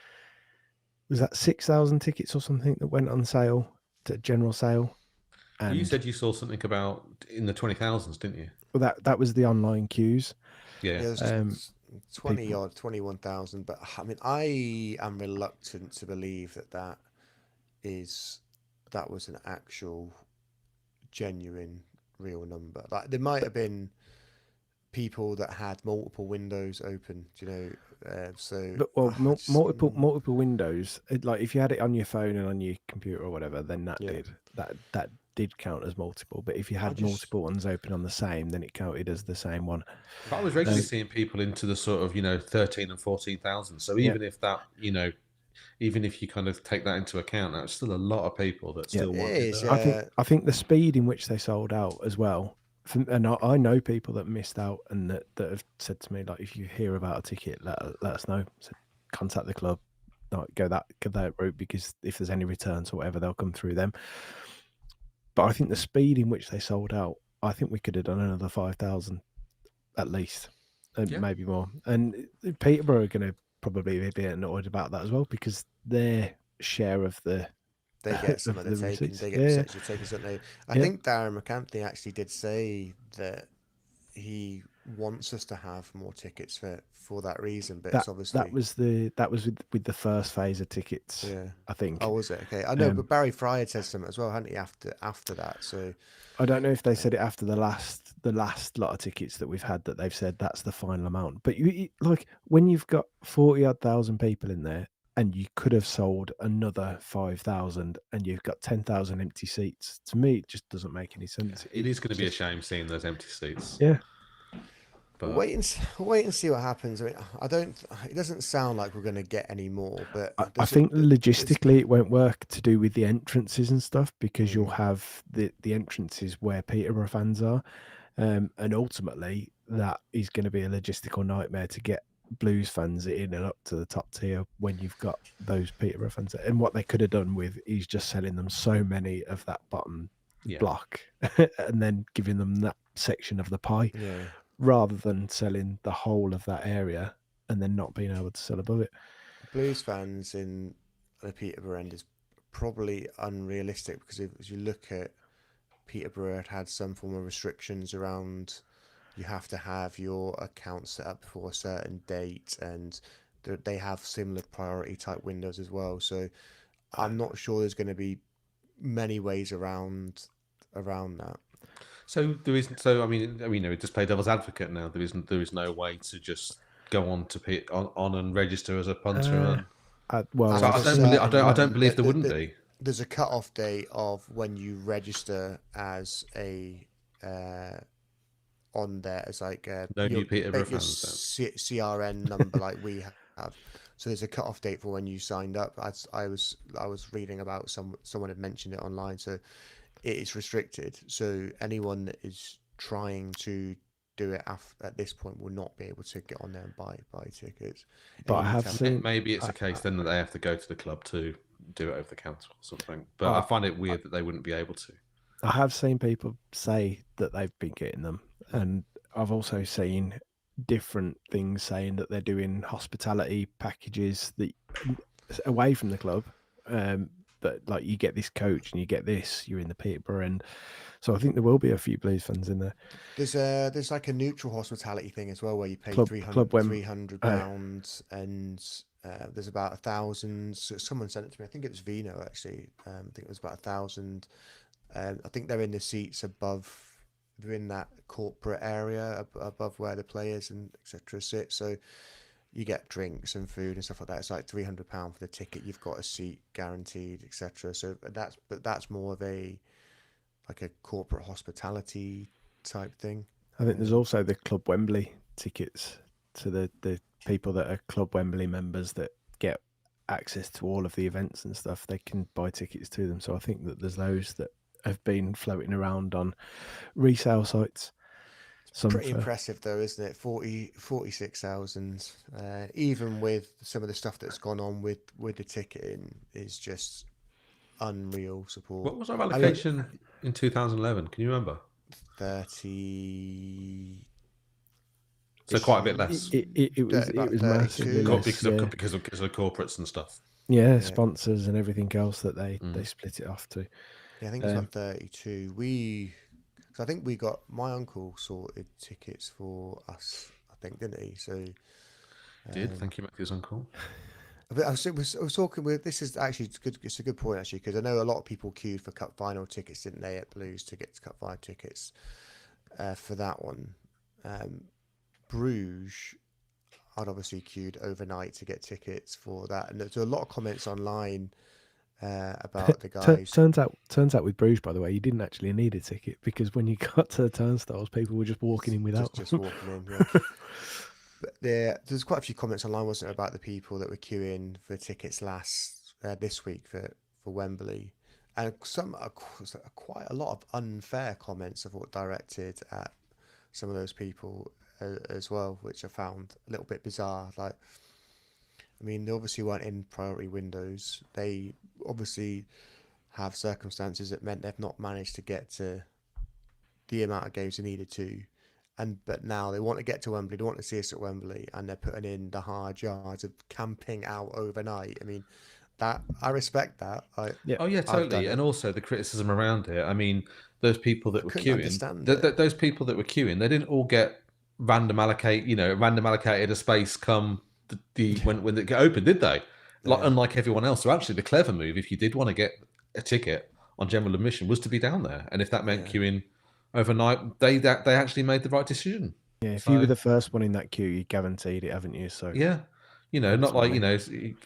that 6,000 tickets or something that went on sale to general sale. And You said you saw something about in the 20,000s, didn't you? well, that was the online queues. Yeah. it was 20 odd, 21,000. But I mean, I am reluctant to believe that was an actual, genuine, real number. Like there might have been people that had multiple windows open, you know. Multiple windows. Like if you had it on your phone and on your computer or whatever, then that did count as multiple. But if you had multiple ones open on the same, then it counted as the same one. But I was regularly seeing people into the sort of 13 and 14,000. So even if that even if you kind of take that into account, that's still a lot of people that still want it. I think the speed in which they sold out as well. And I know people that missed out and that have said to me, like, if you hear about a ticket, let us know. So contact the club, go that route, because if there's any returns or whatever, they'll come through them. But I think the speed in which they sold out, I think we could have done another 5,000 at least, and maybe more. And Peterborough are going to probably be annoyed about that as well, because their share of the they get some of the taking. They get potentially taking something. I think Darren McAnthony actually did say that he wants us to have more tickets for that reason. But it's obviously that was with the first phase of tickets. Yeah, I think. Oh, was it? Okay, I know. But Barry Fry had said something as well, hadn't he? After that, so I don't know if they said it after the last lot of tickets that we've had, that they've said that's the final amount. But you like when you've got 40,000 people in there, and you could have sold another 5,000, and you've got 10,000 empty seats. To me, it just doesn't make any sense. It is going to be a shame seeing those empty seats. Yeah. But wait and see what happens. I mean, it doesn't sound like we're going to get any more. But I think logistically it won't work to do with the entrances and stuff, because you'll have the entrances where Peterborough fans are, and ultimately that is going to be a logistical nightmare to get Blues fans in and up to the top tier when you've got those Peterborough fans. And what they could have done with is just selling them so many of that bottom block and then giving them that section of the pie, rather than selling the whole of that area and then not being able to sell above it. Blues fans in the Peterborough end is probably unrealistic because if you look at Peterborough had some form of restrictions around you have to have your account set up for a certain date, and they have similar priority type windows as well. So I'm not sure there's going to be many ways around that. So there isn't. So I mean, just play devil's advocate now. There is no way to just go on to on and register as a punter. Well, So At I a don't believe there wouldn't the- be. There's a cut-off date of when you register as a on there as like No new Peterborough your fans CRN number like we have. So there's a cut-off date for when you signed up. I was reading about someone had mentioned it online. So it is restricted. So anyone that is trying to do it at this point will not be able to get on there and buy tickets. But And I you need have to seen. Maybe it's a case then that they have to go to the club to do it over the counter or something. But I find it weird that they wouldn't be able to. I have seen people say that they've been getting them, and I've also seen different things saying that they're doing hospitality packages that away from the club. That like you get this coach and you get this, you're in the Peterborough end. So I think there will be a few Blues fans in there. There's like a neutral hospitality thing as well where you pay Club 300 pounds, and there's about 1,000. So someone sent it to me. I think it was Vino actually. I think it was about 1,000. I think they're in the seats above. They're in that corporate area above where the players and etc. sit. So you get drinks and food and stuff like that. It's like £300 for the ticket. You've got a seat guaranteed, etc. So that's more of a corporate hospitality type thing. I think there's also the Club Wembley tickets to the people that are Club Wembley members that get access to all of the events and stuff. They can buy tickets to them. So I think that there's those that have been floating around on resale sites. Pretty impressive though, isn't it? 46,000. Even with some of the stuff that's gone on with the ticketing is just unreal support. What was our allocation in 2011? Can you remember? 30. So quite a bit less. It was massively less, because of corporates and stuff. Yeah, sponsors and everything else that they split it off to. Yeah, I think it's about 32. I think we got my uncle sorted tickets for us. I think, didn't he? So Thank you, Matthew's uncle. I was talking with. This is actually good. It's a good point actually because I know a lot of people queued for cup final tickets, didn't they, at Blues to get cup final tickets for that one. Bruges, I'd obviously queued overnight to get tickets for that, and there's a lot of comments online about the guys. Turns out with Bruges, by the way, you didn't actually need a ticket because when you got to the turnstiles, people were just walking in without. Just walking in. Yeah. But there's quite a few comments online, wasn't there, about the people that were queuing for tickets this week for Wembley, and quite a lot of unfair comments of what directed at some of those people as well, which I found a little bit bizarre. Like, I mean, they obviously weren't in priority windows. They obviously have circumstances that meant they've not managed to get to the amount of games they needed to. But now they want to get to Wembley, they want to see us at Wembley, and they're putting in the hard yards of camping out overnight. I mean, that I respect that. Oh yeah, totally. And also the criticism around it. I mean, those people that were queuing, those people that were queuing, they didn't all get random allocated a space come when it got open, did they? Unlike everyone else. So actually, the clever move, if you did want to get a ticket on general admission, was to be down there, and if that meant queuing overnight, they actually made the right decision. Yeah, if you were the first one in that queue, you guaranteed it, haven't you? So yeah, not like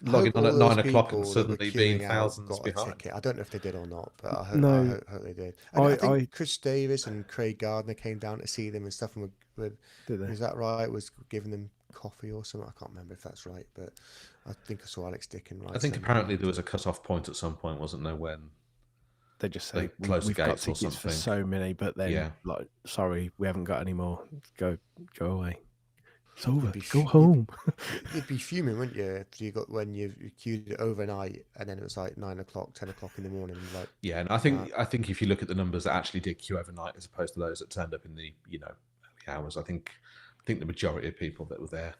logging on at 9 o'clock and suddenly being thousands behind. I don't know if they did or not, but I hope they did. I think Chris Davis and Craig Gardner came down to see them and stuff. And is that right? Was giving them coffee or something? I can't remember if that's right, but I think I saw Alex Dickin. Right, I think apparently there was a cut-off point at some point, wasn't there? When they just say we've got tickets for so many, but then like, sorry, we haven't got any more. Go away. It's over. Go home. You'd be fuming, wouldn't you? If when you queued it overnight, and then it was like 9 o'clock, 10 o'clock in the morning. Like, yeah, and I think if you look at the numbers that actually did queue overnight, as opposed to those that turned up in the early hours, I think the majority of people that were there,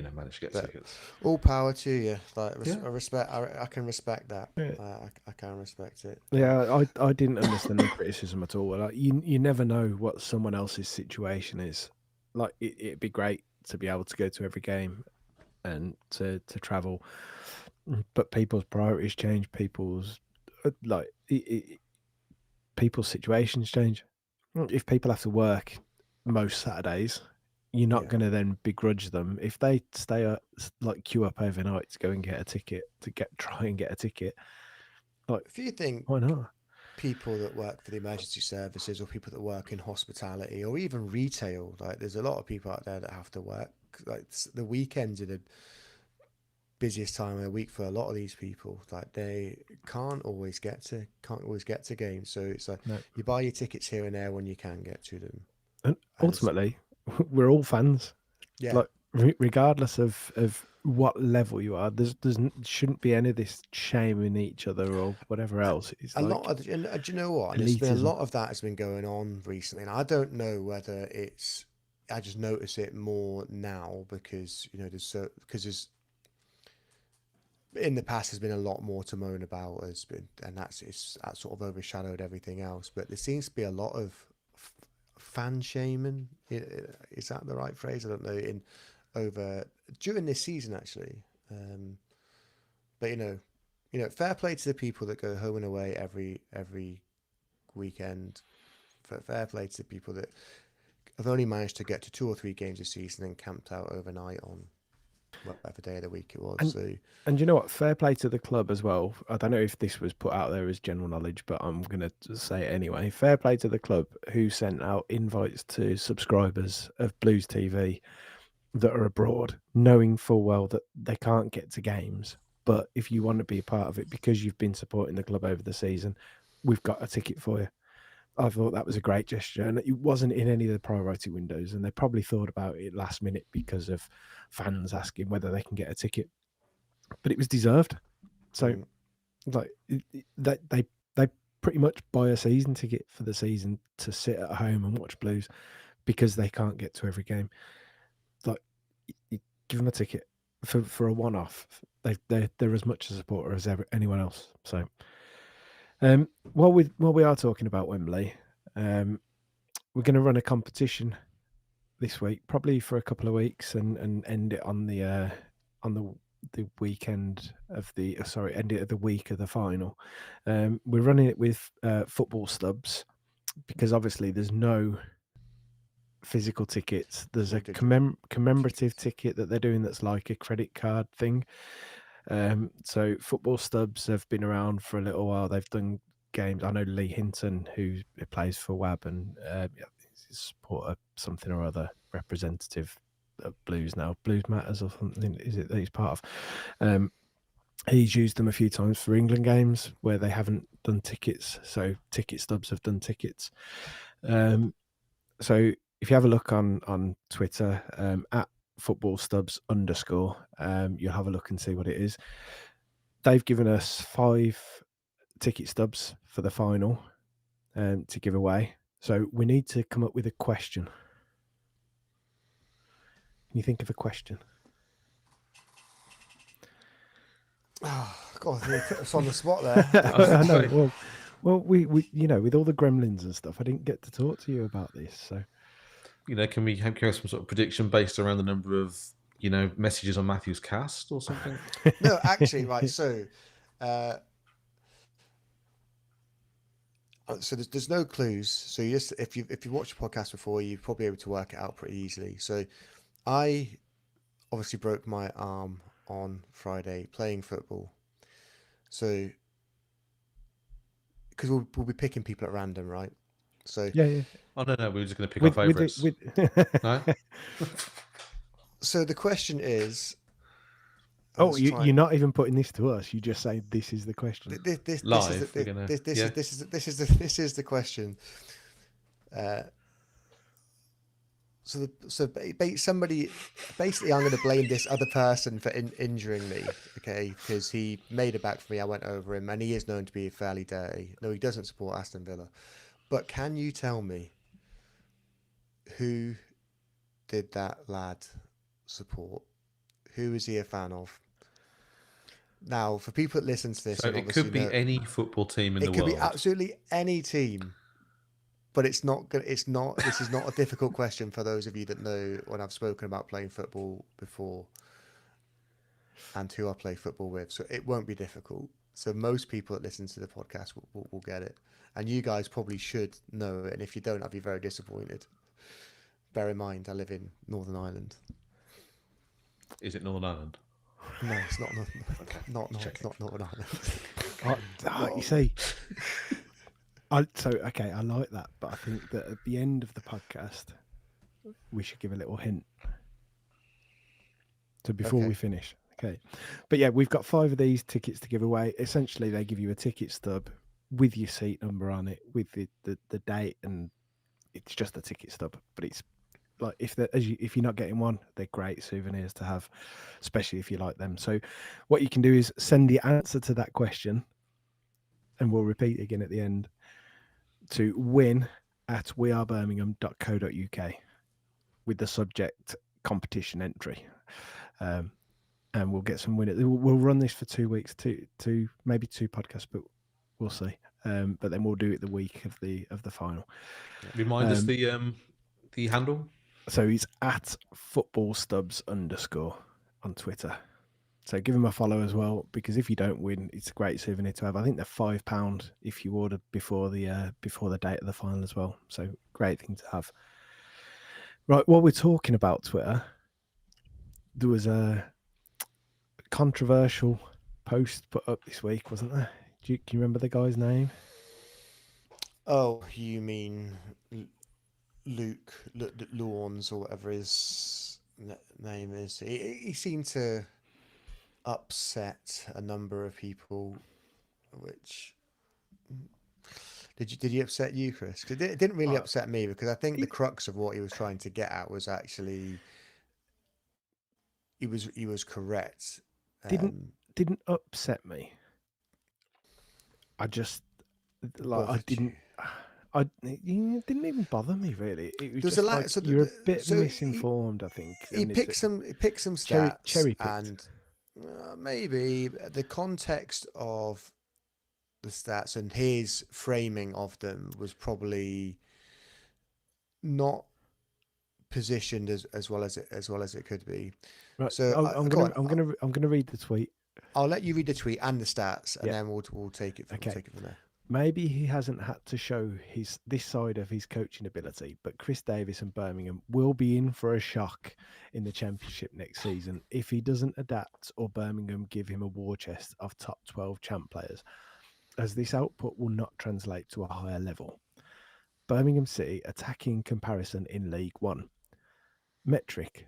manage to get But tickets. all power to you. Like Yeah. I respect. I can respect that. Yeah. I can respect it. Yeah, I didn't understand the criticism at all. Like you never know what someone else's situation is. Like it'd be great to be able to go to every game and to travel, but people's priorities change. People's like people's situations change. If people have to work most Saturdays, you're not Yeah. going to then begrudge them if they stay up, like queue up overnight to go and get a ticket try and get a ticket. Like, If you think why not? people that work for the emergency services or people that work in hospitality or even retail, like there's a lot of people out there that have to work. Like the weekends are the busiest time of the week for a lot of these people. Like they can't always get to games. So it's like No. you buy your tickets here and there when you can get to them. And And it's, ultimately, we're all fans. yeah, Like, regardless of what level you are, shouldn't be any of this shaming each other or whatever else. It's a lot like of, and do you know what? And there's been a elitism. lot of that has been going on recently, and I don't know whether it's. I just notice it more now because there's in the past there's been a lot more to moan about and that sort of overshadowed everything else. But there seems to be a lot of fan shaming. Is that the right phrase? I don't know. In over during this season actually, but fair play to the people that go home and away every weekend. Fair play to the people that have only managed to get to 2 or 3 games a season and camped out overnight on whatever day of the week it was. And you know what? Fair play to the club as well. I don't know if this was put out there as general knowledge, but I'm going to say it anyway. Fair play to the club who sent out invites to subscribers of Blues TV that are abroad, knowing full well that they can't get to games. But if you want to be a part of it because you've been supporting the club over the season, we've got a ticket for you. I thought that was a great gesture, and it wasn't in any of the priority windows. And they probably thought about it last minute because of fans asking whether they can get a ticket, but it was deserved. So, like, they pretty much buy a season ticket for the season to sit at home and watch Blues because they can't get to every game. Like, you give them a ticket for a one-off. They're as much a supporter as anyone else. So. While we are talking about Wembley, we're going to run a competition this week, probably for a couple of weeks, and end it on the weekend of end it at the week of the final. We're running it with football stubs because obviously there's no physical tickets. There's a commemorative ticket that they're doing that's like a credit card thing. So football stubs have been around for a little while. They've done games. I know Lee Hinton, who plays for WAB and he's a supporter something or other, representative of Blues now. Blues Matters or something is it that he's part of? He's used them a few times for England games where they haven't done tickets. So ticket stubs have done tickets. So if you have a look on Twitter at football stubs _, you'll have a look and see what it is. They've given us 5 ticket stubs for the final to give away. So we need to come up with a question. Can you think of a question? Oh God, you put us on the spot there. I know. Well, we with all the gremlins and stuff, I didn't get to talk to you about this. So, can we have some sort of prediction based around the number of messages on Matthew's cast or something? No, actually, right. So there's no clues. So you just if you watched the podcast before, you're probably able to work it out pretty easily. So I obviously broke my arm on Friday playing football. So because we'll be picking people at random, right? So yeah. Oh no, we were just going to pick our favourites. No? So the question is. You're not even putting this to us. You just say this is the question. This Live. This is the question. Somebody basically, I'm going to blame this other person for injuring me, okay? Because he made it back for me. I went over him, and he is known to be fairly dirty. No, he doesn't support Aston Villa, but can you tell me who did that lad support? Who is he a fan of? Now, for people that listen to this, So and it obviously could be any football team in the it could world. be absolutely any team, but it's not. It's not. This is not a difficult question for those of you that know when I've spoken about playing football before, and who I play football with. So it won't be difficult. So most people that listen to the podcast will get it, and you guys probably should know it. And if you don't, I'd be very disappointed. Bear in mind, I live in Northern Ireland. Is it Northern Ireland? No, it's not. Okay, It's not Northern Ireland. You see, I like that, but I think that at the end of the podcast, we should give a little hint. So before we finish, okay. But yeah, we've got 5 of these tickets to give away. Essentially, they give you a ticket stub with your seat number on it, with the date, and it's just a ticket stub. But it's like if you're not getting one, they're great souvenirs to have, especially if you like them. So what you can do is send the answer to that question, and we'll repeat again at the end, to win@wearebirmingham.co.uk with the subject competition entry. And we'll get some winners. We'll run this for 2 weeks, two maybe 2 podcasts, but we'll see. But then we'll do it the week of the final. Remind us the handle. So he's at footballstubs_ on Twitter. So give him a follow as well, because if you don't win, it's a great souvenir to have. I think they're £5 if you order before the date of the final as well. So great thing to have. Right, while we're talking about Twitter, there was a controversial post put up this week, wasn't there? Can you remember the guy's name? Oh, you mean Luke Lawns or whatever his name is? He seemed to upset a number of people. Which did he upset you, Chris? Because it didn't really upset me, because I think the crux of what he was trying to get at was actually he was correct. Didn't upset me. I just it didn't even bother me really. It was just like, you're a bit misinformed, I think. He picked some stats, cherry picked. and maybe the context of the stats and his framing of them was probably not positioned as well as it could be. Right. So I'm gonna read the tweet. I'll let you read the tweet and the stats, and then we'll take it from there. Maybe he hasn't had to show this side of his coaching ability, but Chris Davis and Birmingham will be in for a shock in the Championship next season if he doesn't adapt, or Birmingham give him a war chest of top 12 champ players, as this output will not translate to a higher level. Birmingham City attacking comparison in League One. Metric: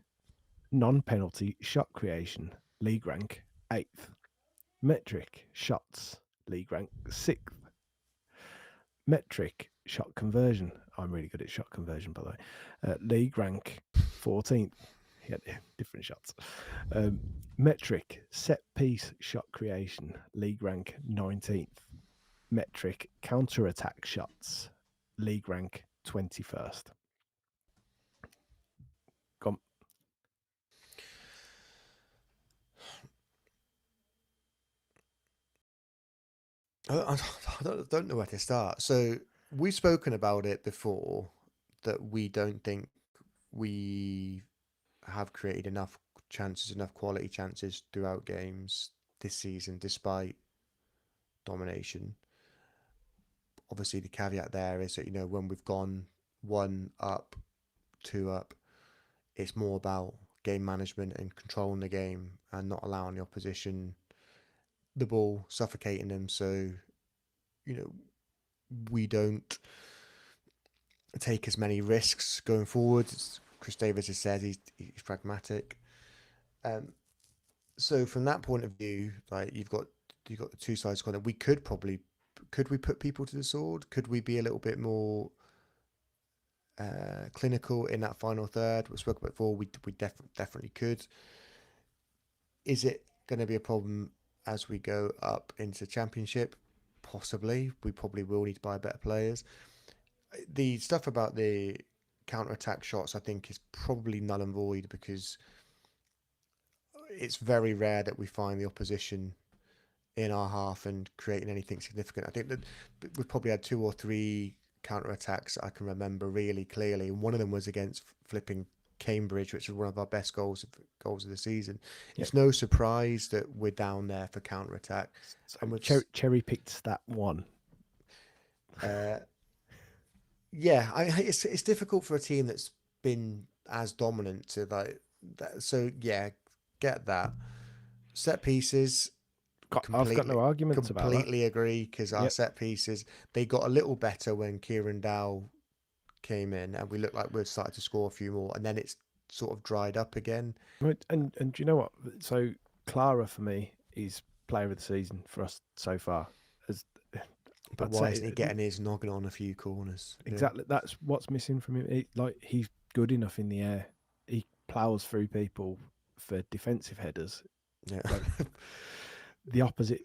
non-penalty shot creation, league rank 8th. Metric: shots, league rank 6th. Metric: shot conversion. I'm really good at shot conversion, by the way. League rank 14th. He had different shots. Metric: set piece shot creation, league rank 19th. Metric: counter attack shots, league rank 21st. Go on. I don't know where to start. So we've spoken about it before, that we don't think we have created enough quality chances throughout games this season, despite domination. Obviously, the caveat there is that, when we've gone 1 up, 2 up, it's more about game management and controlling the game and not allowing the opposition the ball, suffocating them. So, we don't take as many risks going forward. As Chris Davis has said, he's pragmatic. So from that point of view, like, you've got the two sides going. We could we put people to the sword? Could we be a little bit more clinical in that final third? We spoke about before. We definitely could. Is it going to be a problem as we go up into Championship? Possibly. We probably will need to buy better players. The stuff about the counter-attack shots, I think, is probably null and void, because it's very rare that we find the opposition in our half and creating anything significant. I think that we've probably had 2 or 3 counter attacks I can remember really clearly, and one of them was against flipping Cambridge, which was one of our best goals of the season. Yep. It's no surprise that we're down there for counter attack. So And we've cherry picked that one. yeah, it's difficult for a team that's been as dominant to like that. So yeah, get that. Set pieces, I've got no arguments about that. completely agree, because our Yep. set pieces, they got a little better when Kieran Dow came in, and we looked like we'd started to score a few more, and then it's sort of dried up again. Right, and do you know what? So Clara for me is player of the season for us so far. As But I'd why say isn't he getting his noggin on a few corners? exactly, that's what's missing from him. Like he's good enough in the air. He plows through people for defensive headers. Yeah. Like, the opposite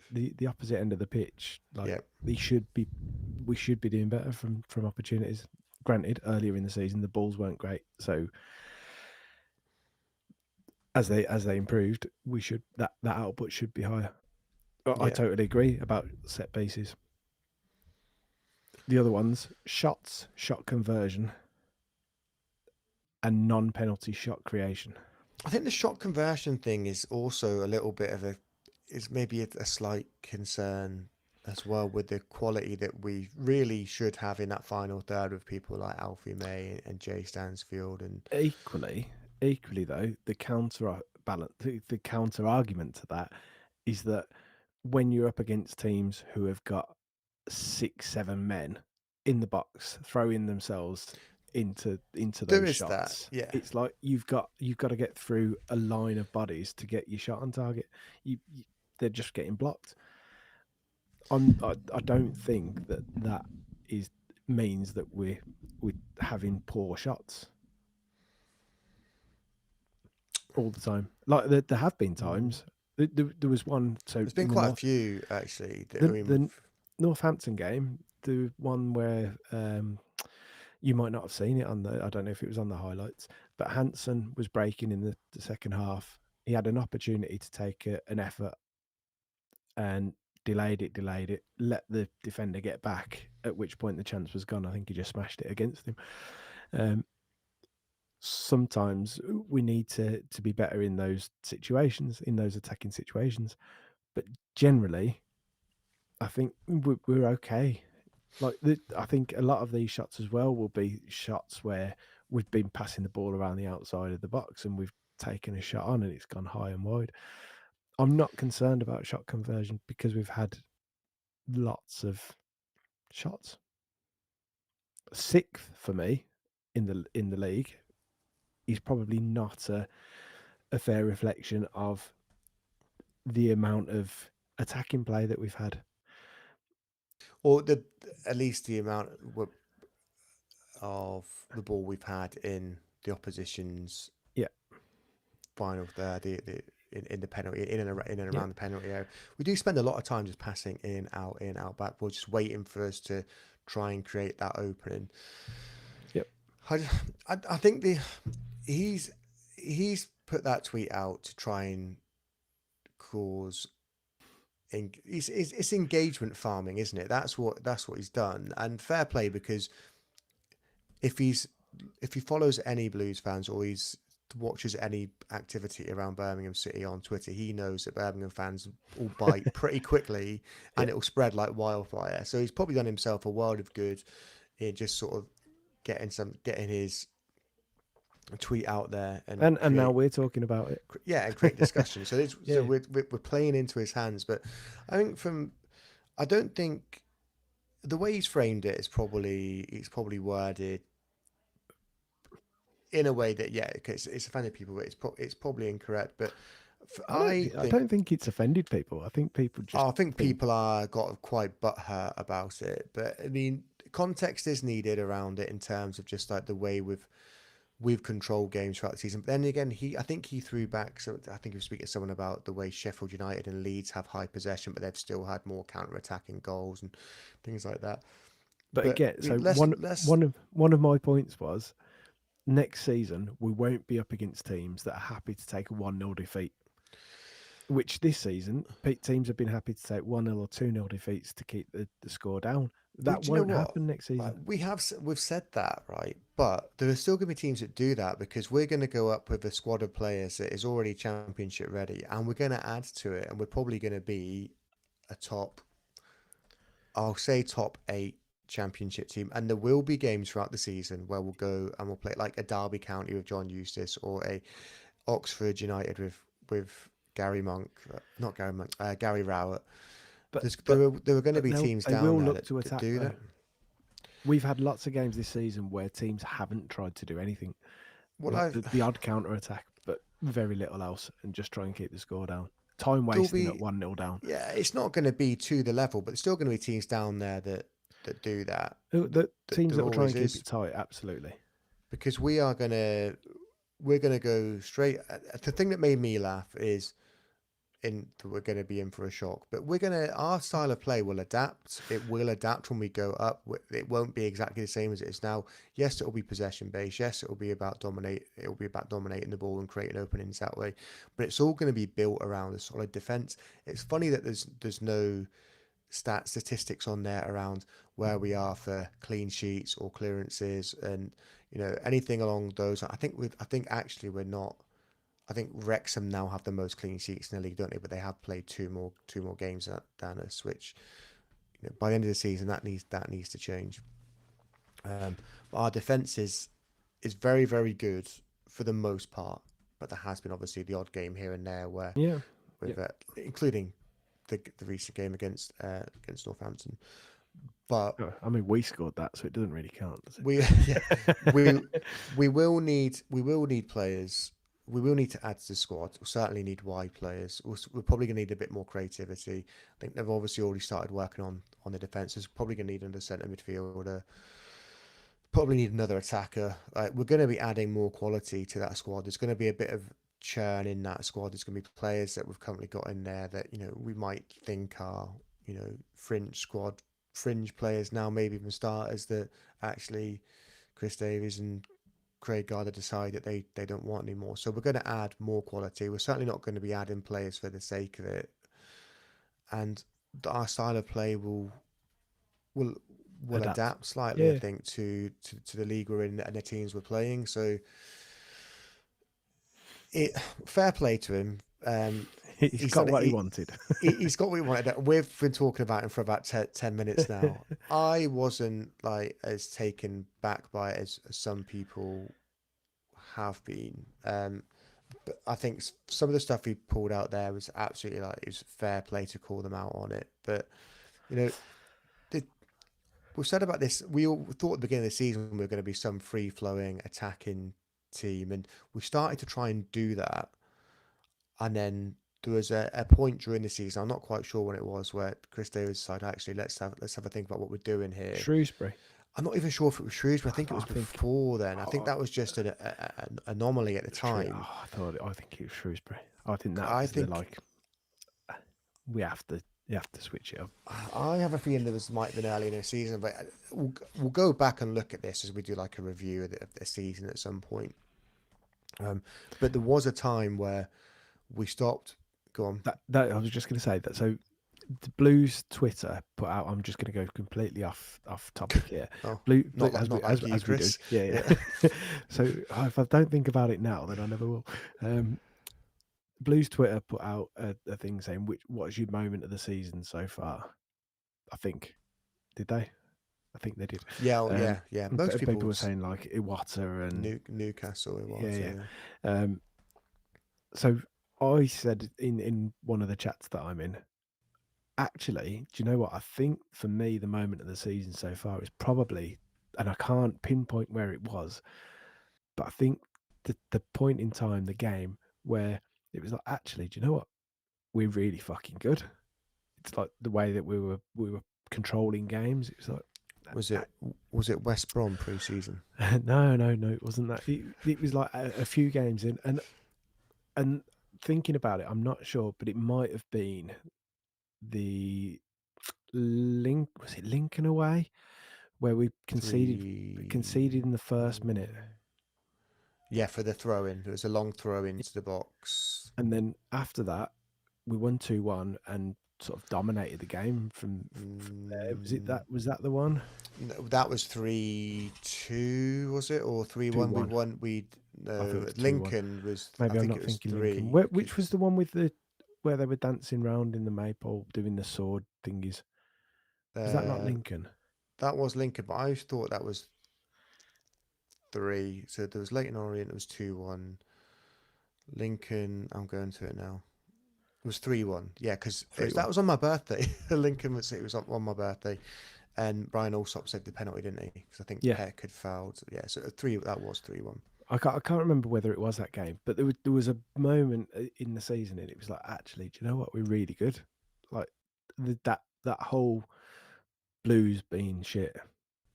end of the pitch. Like Yep. we should be doing better from opportunities. Granted, earlier in the season the balls weren't great, so as they improved, we should that output should be higher. I totally agree about set pieces. The other ones, shots, shot conversion, and non-penalty shot creation. I think the shot conversion thing is also a little bit of is maybe a slight concern as well, with the quality that we really should have in that final third with people like Alfie May and Jay Stansfield. And Equally though, the counter argument to that is that when you're up against teams who have got 6-7 men in the box throwing themselves into those shots, yeah, it's like you've got to get through a line of bodies to get your shot on target. They're just getting blocked. I don't think that means that we're having poor shots all the time. Like there have been times. There was one. So there's been quite a few actually. The Northampton game, the one where you might not have seen it I don't know if it was on the highlights, but Hansen was breaking in the second half. He had an opportunity to take an effort and delayed it, let the defender get back, at which point the chance was gone. I think he just smashed it against him. Sometimes we need to be better in those situations, in those attacking situations, but generally I think we're okay. Like I think a lot of these shots as well will be shots where we've been passing the ball around the outside of the box and we've taken a shot on and it's gone high and wide. I'm not concerned about shot conversion because we've had lots of shots. 6th for me in the league is probably not a fair reflection of the amount of attacking play that we've had, or at least the amount of the ball we've had in the opposition's final third, in the penalty, in and around the penalty area. We do spend a lot of time just passing in, out, back. We're just waiting for us to try and create that opening. Yep. I think he's put that tweet out to try and cause. It's engagement farming, isn't it? That's what he's done, and fair play, because if he follows any Blues fans or he's watches any activity around Birmingham City on Twitter, he knows that Birmingham fans will bite pretty quickly and it'll spread like wildfire. So he's probably done himself a world of good in just sort of getting his tweet out there and now we're talking about it. And create discussion. So so we're playing into his hands. But I think I don't think the way he's framed it is probably worded in a way that it's offended people, but it's probably incorrect. But I don't think it's offended people. I think people just. I think people are got quite butthurt about it. But I mean, context is needed around it in terms of just like the way we've controlled games throughout the season. But then again, I think he threw back. So I think he was speaking to someone about the way Sheffield United and Leeds have high possession, but they've still had more counter-attacking goals and things like that. But again, so one of my points was, next season we won't be up against teams that are happy to take a 1-0 defeat. which this season, teams have been happy to take 1-0 or 2-0 defeats to keep the score down. But That do you know won't what? happen next Like season. we've said that, right? But there are still going to be teams that do that because we're going to go up with a squad of players that is already championship ready, and we're going to add to it, and we're probably going to be a top, I'll say top 8 championship team. And there will be games throughout the season where we'll go and we'll play like a Derby County with John Eustace or a Oxford United with Gary Monk, not Gary Monk, Gary Rowett. But There are going to be teams they down will there look to that attack do though. that. We've had lots of games this season where teams haven't tried to do anything. Well, Like the odd counter attack, but very little else, and just try and keep the score down. Time wasting at 1-0 down. Yeah, it's not going to be to the level, but there's still going to be teams down there that do that. The teams There that will try always and keep is, it tight, absolutely. because we're gonna go straight. The thing that made me laugh is we're going to be in for a shock, but our style of play will adapt. It will adapt when we go up. It won't be exactly the same as it is now. Yes, it will be possession based. Yes, it will be about dominating the ball and creating openings that way. But it's all going to be built around a solid defense. It's funny that there's no statistics on there around where we are for clean sheets or clearances and anything along those. I think actually we're not. I think Wrexham now have the most clean sheets in the league, don't they? But they have played two more games than us, which by the end of the season that needs to change. But our defense is very, very good for the most part, but there has been obviously the odd game here and there where including the recent game against Northampton. But I mean, we scored that, so it doesn't really count, does it? We will need players. We will need to add to the squad. We'll certainly need wide players. We're probably going to need a bit more creativity. I think they've obviously already started working on the defence. There's probably going to need another centre midfielder. Probably need another attacker. We're going to be adding more quality to that squad. There's going to be a bit of churn in that squad. There's going to be players that we've currently got in there that we might think are fringe players now, maybe even starters that actually Chris Davies and Craig Gardner decide that they don't want anymore. So we're going to add more quality. We're certainly not going to be adding players for the sake of it. And our style of play will adapt slightly, I think, to the league we're in and the teams we're playing. So fair play to him. He's got what he wanted. He's got what he wanted. We've been talking about him for about 10 minutes now. I wasn't as taken back by it as some people have been. But I think some of the stuff he pulled out there was absolutely it was fair play to call them out on it. But we've said about this. We all thought at the beginning of the season we were going to be some free flowing attacking team, and we started to try and do that. And then there was a point during the season, I'm not quite sure when it was, where Chris Davies decided, actually, let's have a think about what we're doing here. Shrewsbury. I'm not even sure if it was Shrewsbury. I think it was before then. I think that was just an anomaly at the time. I think it was Shrewsbury. I think we have to switch it up. I have a feeling there might have been early in the season, but we'll go back and look at this as we do a review of the season at some point. But there was a time where we stopped. Go on. That I was just going to say that. So the Blues Twitter put out. I'm just going to go completely off topic here. Blue, as we do. Yeah. So if I don't think about it now, then I never will. Blues Twitter put out a thing saying what is your moment of the season so far? I think did they? I think they did. Yeah. Most people were saying Iwata and Newcastle. Iwata, yeah. So I said in one of the chats that I'm in, actually, do you know what? I think for me, the moment of the season so far is probably, and I can't pinpoint where it was, but I think the point in time, the game where it was actually, do you know what? We're really fucking good. It's like the way that we were controlling games. It was like, was it West Brom pre-season? No, it wasn't that. It was like a few games in, and thinking about it, I'm not sure, but it might have been the was it Lincoln away, where we conceded in the first minute. Yeah, for the throw in. It was a long throw into the box. And then after that, we won 2-1 and sort of dominated the game from there. Was that the one? No, that was 3-2, was it, or 3-1? 2-1. We I thought it no, was 2-1. Lincoln was. I Maybe I'm think not it was thinking Lincoln. 3. Which was the one with where they were dancing round in the maple doing the sword thingies? Was that not Lincoln? That was Lincoln, but I thought that was 3. So there was Leighton Orient. It was 2-1. Lincoln. I'm going to it now. It was 3-1. Yeah, because that was on my birthday. Lincoln was. It was on my birthday, and Brian Allsop saved the penalty, didn't he? Because I think Peck had fouled. Yeah, so 3. That was 3-1. I can't remember whether it was that game, but there was a moment in the season, and it was like, actually, do you know what? We're really good. Like that whole Blues being shit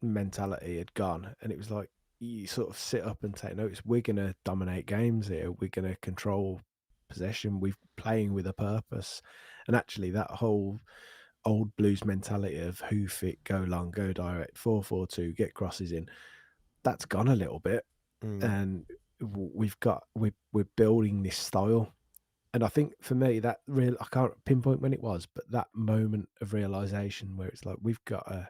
mentality had gone, and it was like you sort of sit up and take notice. We're gonna dominate games here. We're gonna control possession. We're playing with a purpose, and actually, that whole old Blues mentality of hoof it, go long, go direct, 4-4-2, get crosses in. That's gone a little bit. And we're building this style, and I think for me that I can't pinpoint when it was, but that moment of realization where it's like we've got a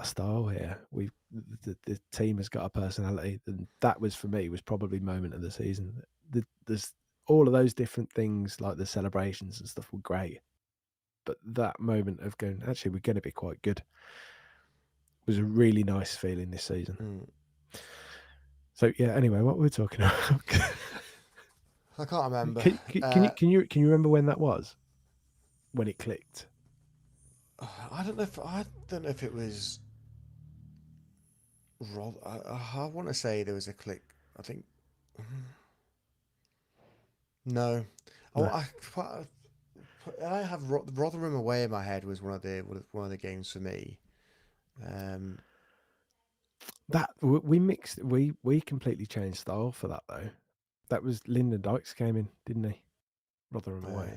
style here. The team has got a personality, and that was for me was probably moment of the season. There's all of those different things like the celebrations and stuff were great, but that moment of going, actually, we're going to be quite good, was a really nice feeling this season. So yeah. Anyway, what were we talking about? I can't remember. Can you remember when that was? When it clicked? I don't know if it was. I want to say there was a click. I think. No. I have Rotherham away in my head was one of the games for me. That we completely changed style for that though. That was Lyndon Dykes came in, didn't he? Rotherham away.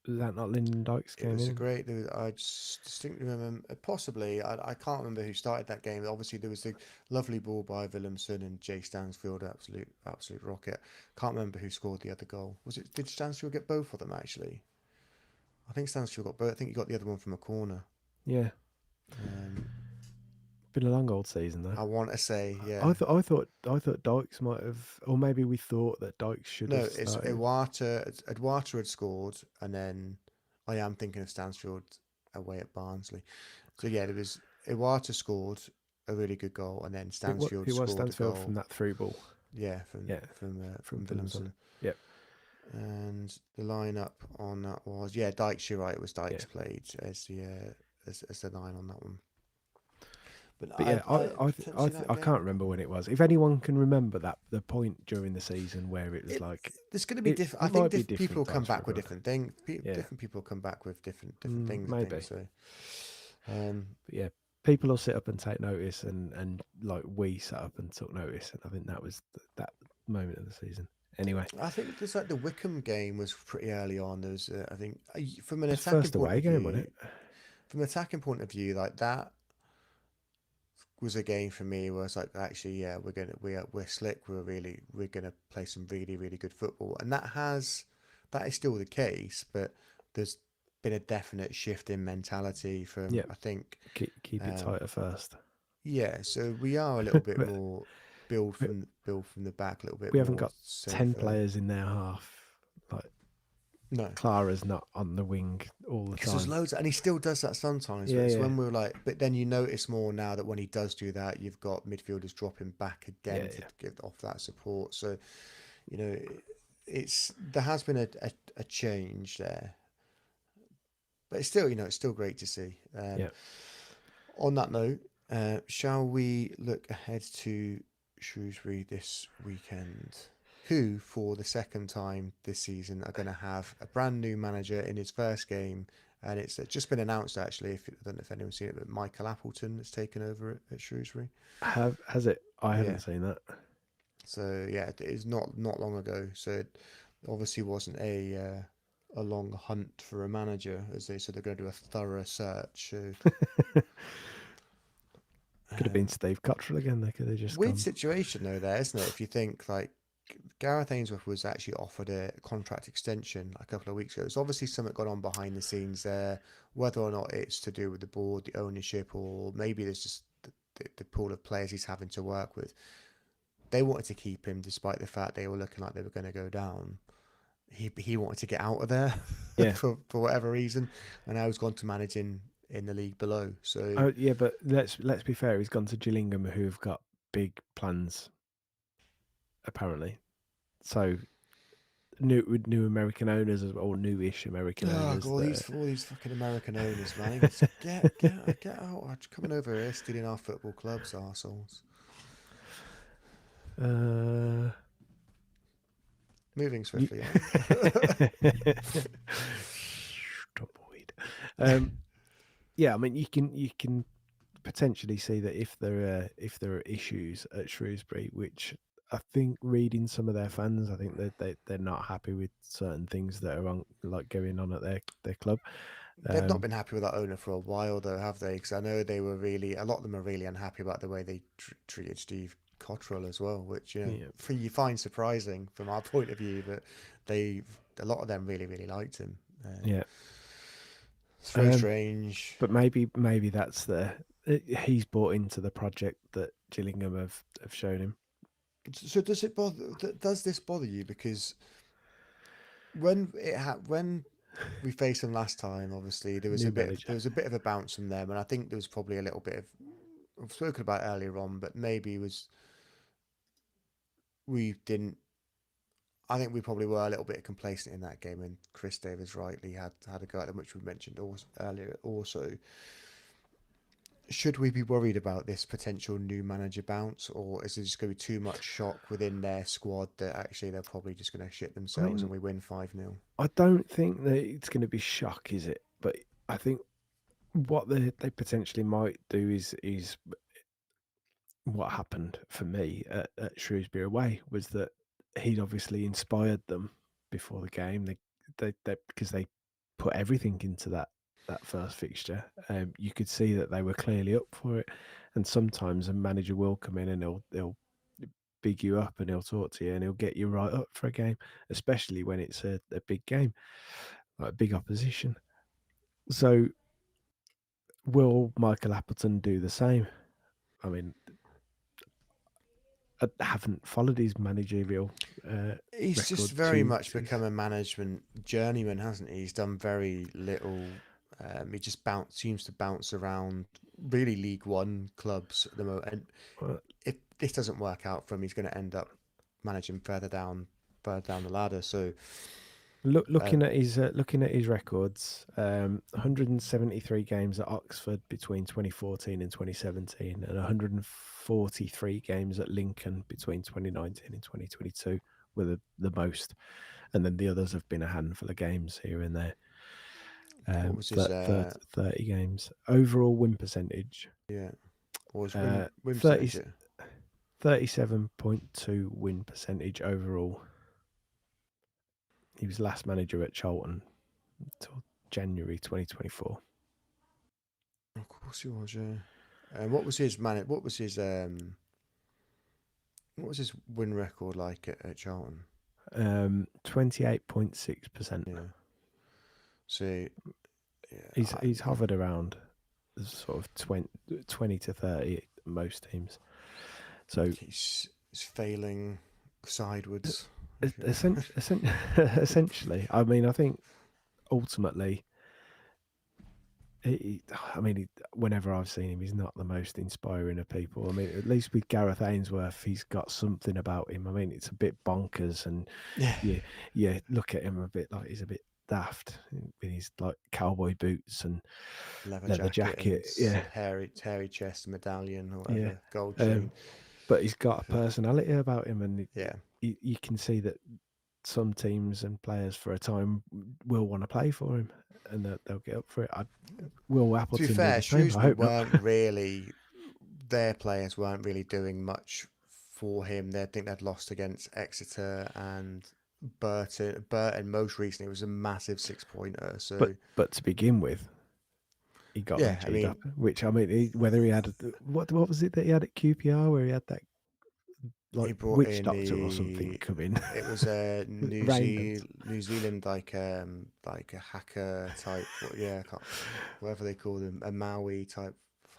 Was that not Lyndon Dykes came in? It was a great. I just distinctly remember. Possibly, I can't remember who started that game. Obviously, there was the lovely ball by Williamson and Jay Stansfield, absolute rocket. Can't remember who scored the other goal. Did Stansfield get both of them actually? I think Stansfield got both. I think he got the other one from a corner. Yeah. Been a long old season though. I want to say, yeah. I thought Dykes might have, or maybe we thought that Dykes should have started. No, it's Iwata had scored, and then I am thinking of Stansfield away at Barnsley. So yeah, there was Iwata scored a really good goal, and then Stansfield scored Stansfield a goal from that through ball. Yeah, from Williamson. Yep. And the lineup on that was Dykes. You're right. It was Dykes played as the 9 on that one. But yeah, I can't remember when it was. If anyone can remember the point during the season where it was like, there's going to be different. I think people come back with different things. Different people come back with different things. Maybe. I think, so, but yeah, people will sit up and take notice, and like we sat up and took notice, and I think that was that moment of the season. Anyway, I think there's like the Wickham game was pretty early on. There was, I think, from an attacking first away game, wasn't it? From an attacking point of view, like that was a game for me where it's like, actually, yeah, we're slick. We're gonna play some really, really good football, and that is still the case. But there's been a definite shift in mentality from, I think, keep it tighter first. Yeah, so we are a little bit more build from the back a little bit. We haven't got 10 players in their half. Like, no, Clara's not on the wing all the time. There's loads, and he still does that sometimes. Yeah, when we're like, but then you notice more now that when he does do that, you've got midfielders dropping back again to give off that support. So, there has been a change there, but it's still great to see. On that note, shall we look ahead to Shrewsbury this weekend, who for the second time this season are going to have a brand new manager in his first game, and it's just been announced actually. I don't know if anyone's seen it, but Michael Appleton has taken over at Shrewsbury. Has it? I haven't seen that. So yeah, it is not long ago. So it obviously wasn't a long hunt for a manager, as they said they're going to do a thorough search. So, could have been Steve Cottrell again. They could have just weird situation though, there, isn't it? If you think like Gareth Ainsworth was actually offered a contract extension a couple of weeks ago. There's obviously something going on behind the scenes there, whether or not it's to do with the board, the ownership, or maybe there's just the pool of players he's having to work with. They wanted to keep him despite the fact they were looking like they were going to go down. He wanted to get out of there Yeah. for whatever reason, and now he's gone to managing in the league below. So Oh yeah, but let's be fair. He's gone to Gillingham, who've got big plans, apparently. So new American owners as well, or newish American owners. all these fucking American owners, man. It's, get out! I'm coming over here stealing our football clubs, arseholes. Moving swiftly on. Tumbleweed. Yeah, I mean you can potentially see that if there are issues at Shrewsbury, which I think reading some of their fans, I think they're not happy with certain things that are going on at their club. They've not been happy with that owner for a while, though, have they? Because I know they were a lot of them are really unhappy about the way they treated Steve Cottrell as well, which you find surprising from our point of view. But a lot of them really liked him. Yeah, it's very strange. But maybe that's he's bought into the project that Gillingham have shown him. So does this bother you? Because when we faced them last time, obviously there was a bit of a bounce from them, and I think there was probably a little bit of, I've spoken about earlier on, but maybe I think we probably were a little bit complacent in that game, and Chris Davies rightly had a go at them, which we mentioned earlier also. Should we be worried about this potential new manager bounce, or is there just going to be too much shock within their squad that actually they're probably just going to shit themselves and we win 5-0? I don't think that it's going to be shock, is it? But I think what they potentially might do is what happened for me at Shrewsbury away was that he'd obviously inspired them before the game. They because they put everything into that first fixture. You could see that they were clearly up for it, and sometimes a manager will come in and he'll big you up and he'll talk to you and he'll get you right up for a game, especially when it's a big game, like a big opposition. So will Michael Appleton do the same? I mean, I haven't followed his managerial he's just very much become a management journeyman, hasn't he? He's done very little. He just seems to bounce around really League One clubs at the moment. And if this doesn't work out for him, he's going to end up managing further down the ladder. So looking at his records, 173 games at Oxford between 2014 and 2017, and 143 games at Lincoln between 2019 and 2022 were the most, and then the others have been a handful of games here and there. What was his 30 games overall win percentage? Yeah, what was win 37.2 win percentage overall. He was last manager at Charlton until January 2024. Of course he was, yeah. And what was his What was his win record like at Charlton? 28.6%. Yeah. So he's hovered around sort of 20 to 30 at most teams. So he's failing sideways. Essentially, I mean, I think ultimately, whenever I've seen him, he's not the most inspiring of people. I mean, at least with Gareth Ainsworth, he's got something about him. I mean, it's a bit bonkers, and yeah, look at him a bit like he's a bit daft in his like cowboy boots and leather jacket, hairy chest, medallion or whatever, gold chain. But he's got a personality about him, and you can see that some teams and players for a time will want to play for him, and they'll get up for it. Will Appleton? To be fair, Shrewsbury their players weren't really doing much for him. I think they'd lost against Exeter and Burton. Most recently was a massive 6-pointer. So, but to begin with, he got up. Which whether he had what was it that he had at QPR where he had that like brought witch in doctor or something the. come in. It was a Raymond. New Zealand like a hacker type. Yeah, I can't, whatever they call them, a Maui type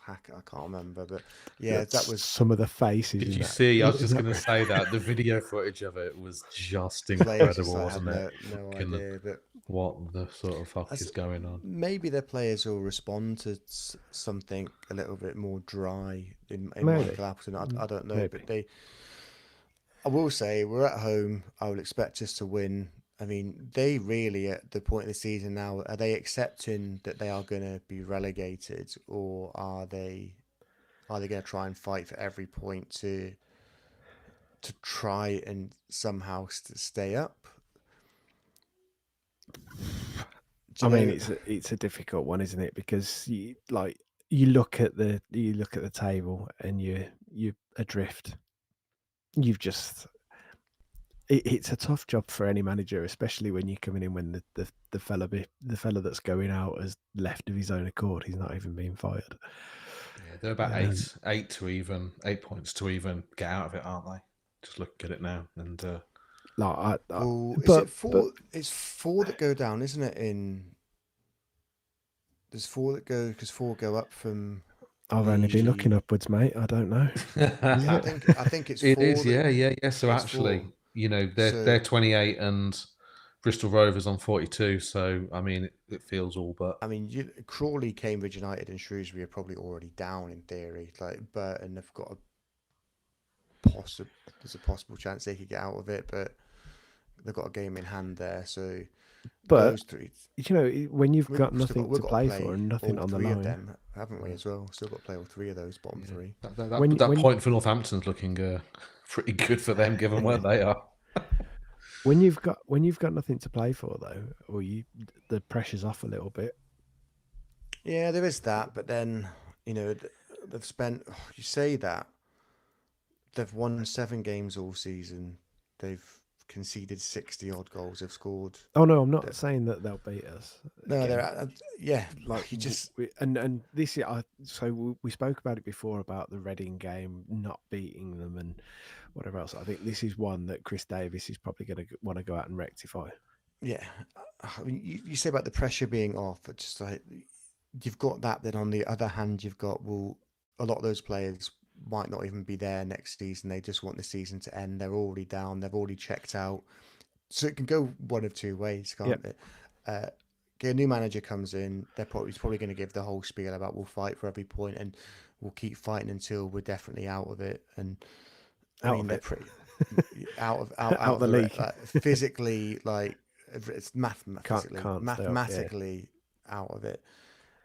hacker. I can't remember, but yeah, that was Some of the faces Did in you that. see? I was in just that going to say that the video footage of it was just players just incredible, like had wasn't it? no Fucking idea, but what the sort of fuck is going on? maybe their players will respond to something a little bit more dry in Maybe. Michael Appleton. I don't know, Maybe. but I will say we're at home. I would expect us to win. I mean, they really at the point of the season now, are they accepting that they are going to be relegated, or are they going to try and fight for every point to try and somehow stay up? I mean, it's a difficult one, isn't it? Because you look at the table and you're adrift. You've just it's a tough job for any manager, especially when you're coming in when the fella that's going out has left of his own accord. He's not even being fired. Yeah, they're about 8 points to even get out of it, aren't they? Just look at it now, and is it four? It's four that go down, isn't it? There's four that go because four go up from. I've only been looking upwards, mate. I don't know. I think it's 4. It is, yeah. So actually, 4. they're 28 and Bristol Rovers on 42. So I mean, it feels all but. I mean, Crawley, Cambridge United, and Shrewsbury are probably already down in theory. Like Burton have got there's a possible chance they could get out of it, but they've got a game in hand there. So, but those three, when you've got nothing to play for and nothing on the line, of them, haven't we? As well, still got to play all 3 of those bottom 3. That point for Northampton's looking pretty good for them, given where they are. When you've got nothing to play for, though, or the pressure's off a little bit. Yeah, there is that, but then they've spent. You say that they've won 7 games all season. They've conceded 60 odd goals. They've scored. Oh no, I'm not saying that they'll beat us. No, they're like you just and this year. So we spoke about it before about the Reading game not beating them and whatever else. I think this is one that Chris Davis is probably going to want to go out and rectify. Yeah, I mean, you say about the pressure being off, but just like you've got that. Then on the other hand, you've got a lot of those players might not even be there next season. They just want the season to end. They're already down. They've already checked out. So it can go one of 2 ways, can't it? A new manager comes in. He's probably going to give the whole spiel about we'll fight for every point and we'll keep fighting until we're definitely out of it. And they're pretty out of the league. Physically, like it's mathematically out of it.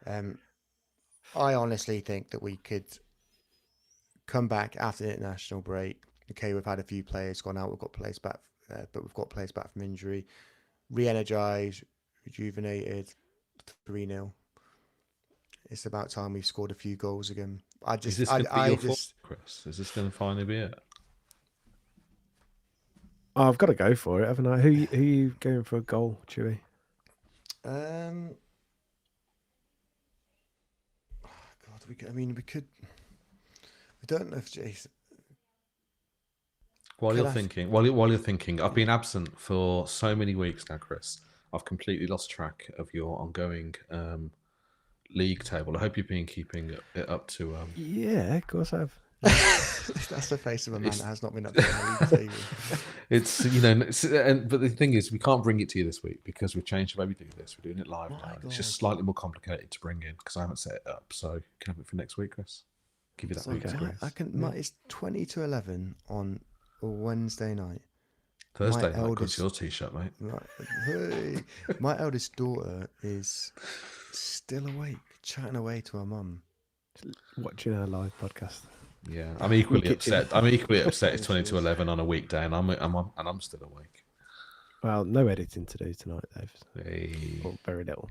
I honestly think that we could come back after the international break. Okay, we've had a few players gone out. We've got players back, but we've got players back from injury. Re-energized, rejuvenated, 3-0. It's about time we scored a few goals again. Chris, is this going to finally be it? Oh, I've got to go for it, haven't I? Who are you going for a goal, Chewy? We could. I don't know if Jason. While you're thinking, I've been absent for so many weeks now, Chris. I've completely lost track of your ongoing league table. I hope you've been keeping it up to. Yeah, of course I've. That's the face of a man that has not been up there on the league table. But the thing is, we can't bring it to you this week because we've changed the way we do this. We're doing it live now. It's just slightly more complicated to bring in because I haven't set it up. So you can have it for next week, Chris. Give you that week's grace. It's 20 to 11 on a Wednesday night. Thursday night, it's your t-shirt, mate. My eldest daughter is still awake, chatting away to her mum, watching our live podcast. Yeah, I'm equally upset. It's 20 to 11 on a weekday, and I'm still awake. Well, no editing to do tonight, Dave. Hey. Or very little.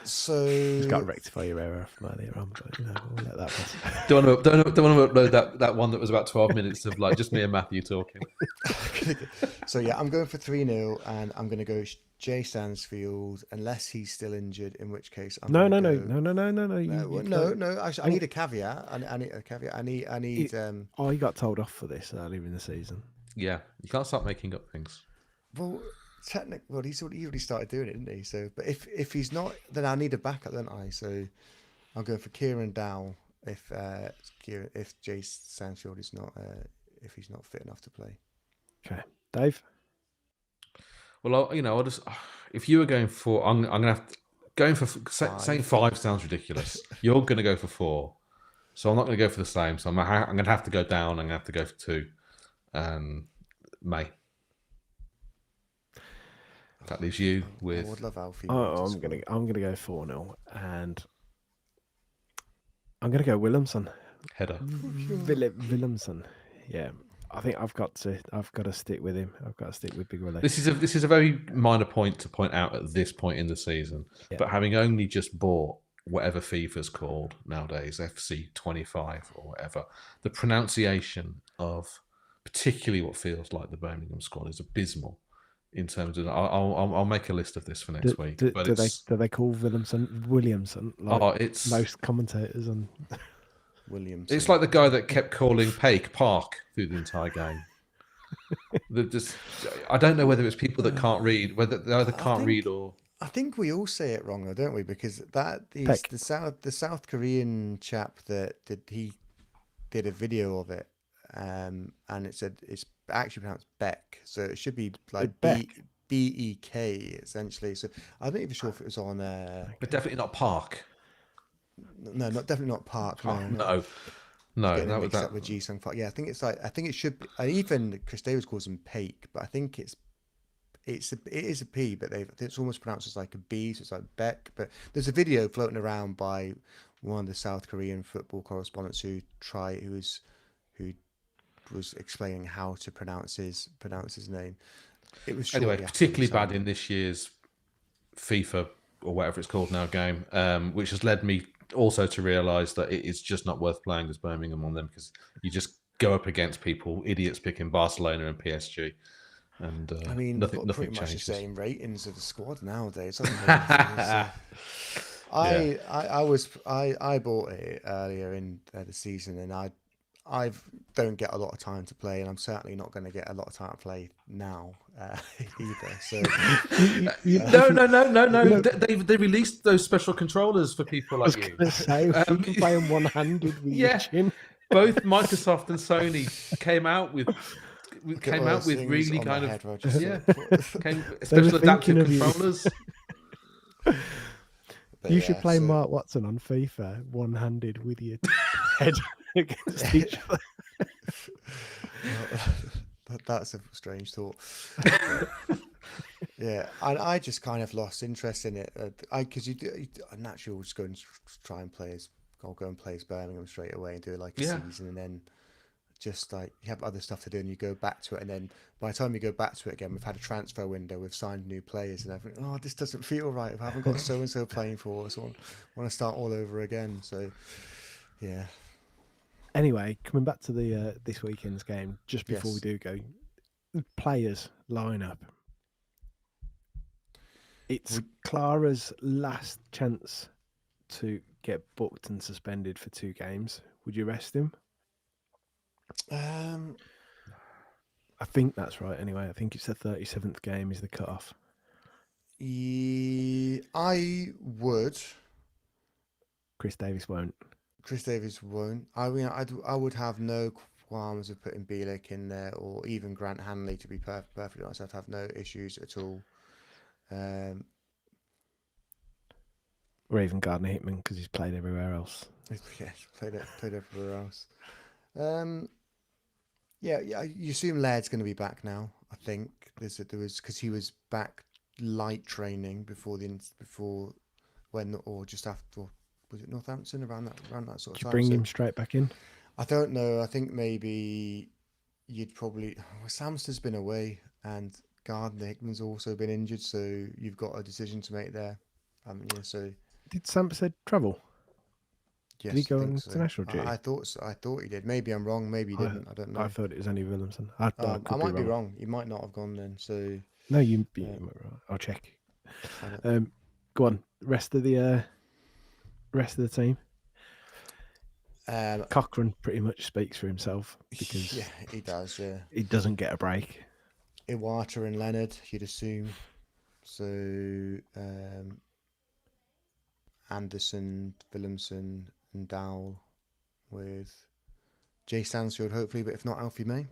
So you've got to rectify your error from earlier on, but we'll let that pass. Don't want to upload that one that was about 12 minutes of just me and Matthew talking. So yeah, I'm going for 3-0, and I'm going to go Jay Stansfield, unless he's still injured, in which case I'm No, gonna no, no, go. no, no, no, no, no. No. Actually, I need a caveat. I need a caveat. I need. I got told off for this earlier in the season. Yeah, you can't start making up things. Well, well, he already started doing it, didn't he? So, but if he's not, then I need a backup, don't I? So, I'll go for Kieran Dow if Jay Stansfield is not if he's not fit enough to play. Okay, Dave. Well, I'll just if you were going for, I'm gonna have to, going for saying 5 sounds ridiculous. You're gonna go for 4, so I'm not gonna go for the same. So I'm gonna have to go down. I'm gonna have to go for 2, May. That leaves you with. I would love Alfie. I'm gonna go 4-0, and I'm gonna go Williamson. Header. Williamson. Yeah. I think I've got to stick with him. I've got to stick with Big Willie. This is a very minor point to point out at this point in the season. Yeah. But having only just bought whatever FIFA's called nowadays, FC 25 or whatever, the pronunciation of particularly what feels like the Birmingham squad is abysmal. In terms of, I'll make a list of this for next week. Do they call Williamson like it's most commentators on? Williamson. It's like the guy that kept calling Paik Park through the entire game. I don't know whether it's people that can't read, whether they either can't read or. I think we all say it wrong, though, don't we? Because the South Korean chap that did a video of it, and it said it's actually pronounced Beck, so it should be like B-E-K essentially. So I'm not even sure if it was on. But definitely not Park. No, definitely not Park. No. That was up with Ji-Sung Park. Yeah, I think it should be. Even Chris Davis calls him Paik, but I think it is a P, but it's almost pronounced as like a B, so it's like Beck. But there's a video floating around by one of the South Korean football correspondents who was explaining how to pronounce his name. It was particularly bad in this year's FIFA or whatever it's called now game, which has led me also to realise that it is just not worth playing as Birmingham on them, because you just go up against idiots picking Barcelona and PSG, and I mean, nothing pretty much changes. the same ratings of the squad nowadays. I bought it earlier in the season, and I don't get a lot of time to play, and I'm certainly not going to get a lot of time to play now either. So no. They released those special controllers for people like you. You can play them one-handed with your chin. Both Microsoft and Sony came out with really kind of special adaptive controllers. You should play Mark Watson on FIFA one-handed with your head against each other. That's a strange thought. Yeah, and I just kind of lost interest in it. Because naturally will just go and try and play as Birmingham straight away and do like a season, and then just like you have other stuff to do and you go back to it, and then by the time you go back to it again, we've had a transfer window, we've signed new players, and everything. Oh, this doesn't feel right. I haven't got so and so playing for us. I want to start all over again. So, yeah. Anyway, coming back to the this weekend's game, just before we do go, players lineup. It's Clara's last chance to get booked and suspended for 2 games. Would you rest him? I think that's right. Anyway, I think it's the 37th game is the cutoff. I would. Chris Davis won't. I mean, I would have no qualms of putting Bielik in there, or even Grant Hanley. To be perfectly honest, I'd have no issues at all. Or even Gardner Hickman, because he's played everywhere else. Yeah, played everywhere else. You assume Laird's going to be back now. I think there was because he was back light training before just after. Was it Northampton around that sort of time? Did you bring him straight back in? I don't know. I think maybe you'd probably. Samster's been away, and Gardner Hickman's also been injured, so you've got a decision to make there. So did Sampson travel? Yes, did he go on so. international duty? I thought he did. Maybe I'm wrong. Maybe he didn't. I don't know. I thought it was only Williamson. I might be wrong. He might not have gone then. So No, you. I'll check. Go on. Rest of the team. Cochrane pretty much speaks for himself because yeah, he does. Yeah, he doesn't get a break. Iwata and Leonard, you'd assume. So Anderson, Williamson, and Dowell with Jay Stansfield, hopefully, but if not, Alfie May.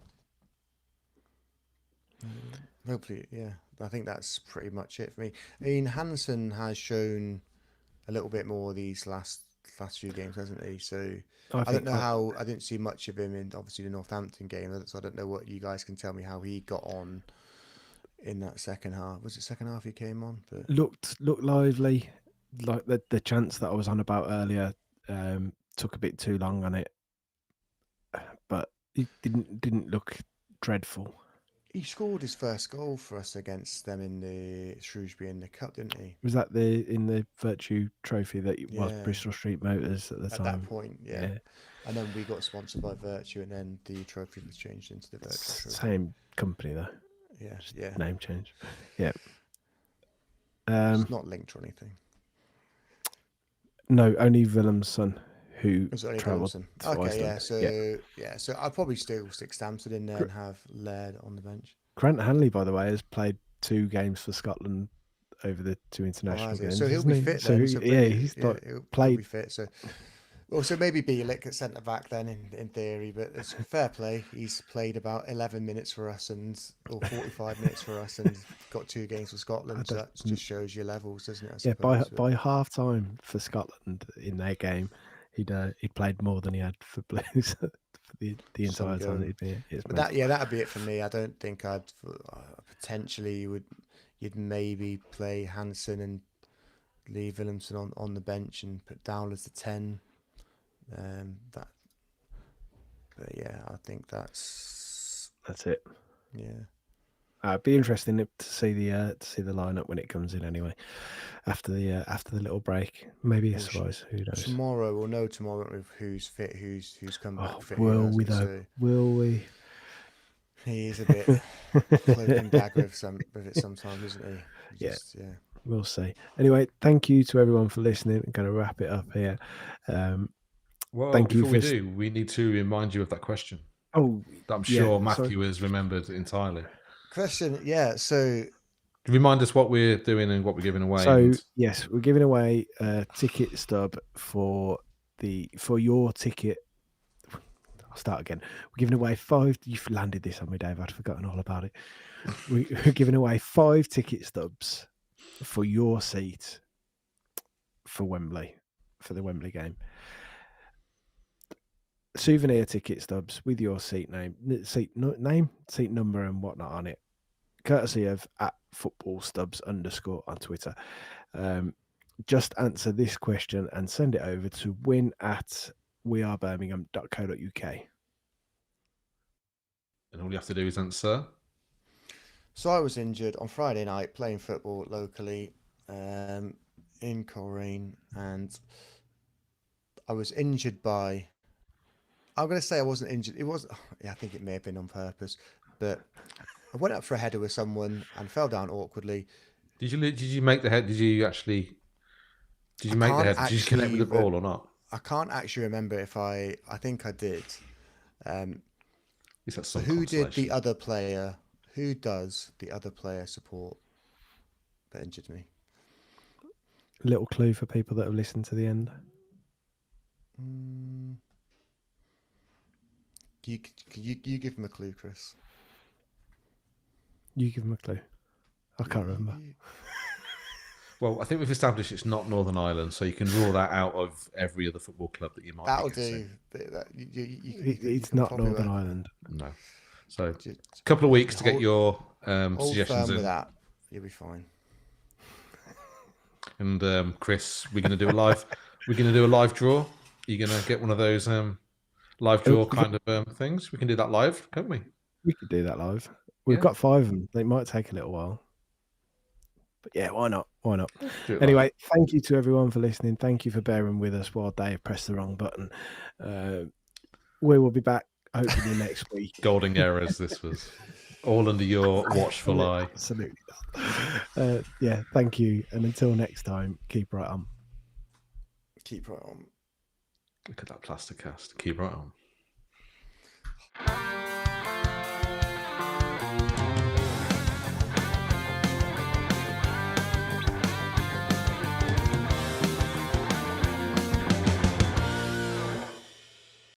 Hopefully, yeah. I think that's pretty much it for me. I mean, Hansen has shown a little bit more these last few games, hasn't he? So I don't know how. I didn't see much of him in obviously the Northampton game, so I don't know what you guys can tell me how he got on in that second half. Was it second half he came on? But looked lively. Like the chance that I was on about earlier took a bit too long on it, but it didn't look dreadful. He scored his first goal for us against them in the Shrewsbury in the Cup, didn't he? Was that in the Virtue Trophy that it was Bristol Street Motors at the time? At that point, yeah. And then we got sponsored by Virtue, and then the trophy was changed into the Virtue Trophy. Same company though. Yeah. Name change. Yeah. It's not linked or anything. No, only Willemson who travelled. Okay, yeah. So I'd probably still stick Stamford in there and have Laird on the bench. Grant Hanley, by the way, has played 2 games for Scotland over the 2 international games. So he'll be fit then. He's played. He'll be fit. So, so maybe Bielik at centre back then in theory, but it's fair play. He's played about 11 minutes for us or 45 minutes for us, and got 2 games for Scotland. So that just shows your levels, doesn't it? By half time for Scotland in their game, he'd played more than he had for Blues for the entire time that he'd been here. But that'd be it for me. I don't think I'd potentially you'd maybe play Hansen and leave Willemson on the bench and put Dowell as the 10. But yeah, I think that's it. Yeah. It'd be interesting to see the lineup when it comes in anyway. After the little break, maybe I suppose. Who knows? Tomorrow we'll know tomorrow who's fit, who's come back fit. Will we though? Will we? He is a bit cloak and dagger with it sometimes, isn't he? Yeah. We'll see. Anyway, thank you to everyone for listening. I'm going to wrap it up here. Thank you. We need to remind you of that question. Oh, I'm sure Matthew has remembered entirely. Question, yeah. So, remind us what we're doing and what we're giving away. So, yes, we're giving away a ticket stub for your ticket. I'll start again. We're giving away 5. You've landed this on me, Dave. I'd forgotten all about it. We're giving away 5 ticket stubs for your seat for Wembley, for the Wembley game. Souvenir ticket stubs with your seat number and whatnot on it, courtesy of @footballstubs_ on Twitter. Just answer this question and send it over to win@wearebirmingham.co.uk. And all you have to do is answer. So I was injured on Friday night playing football locally in Coleraine, and I was injured by. I'm going to say I wasn't injured. It was, I think it may have been on purpose, but I went up for a header with someone and fell down awkwardly. Did you make the head? Did you make the head? Did you connect with the ball or not? I can't actually remember if I think I did. So who did the other player? Who does the other player support that injured me? Little clue for people that have listened to the end. You give him a clue, Chris. You give him a clue. I can't remember. Well, I think we've established it's not Northern Ireland, so you can rule that out of every other football club that you might. That'll do. It's not Northern Ireland. No. So a couple of weeks to get your suggestions in. With that, you'll be fine. And Chris, we're going to do a live. We're going to do a live draw. You're going to get one of those live draw kind of things. We can do that live, can't we? We could do that live. We've got 5 of them. They might take a little while. But yeah, why not? Why not? Anyway, thank you to everyone for listening. Thank you for bearing with us while Dave pressed the wrong button. We will be back hopefully next week. Golden errors, this was. All under your watchful eye. Absolutely not. Yeah, thank you. And until next time, keep right on. Keep right on. Look at that plaster cast. Keep right on.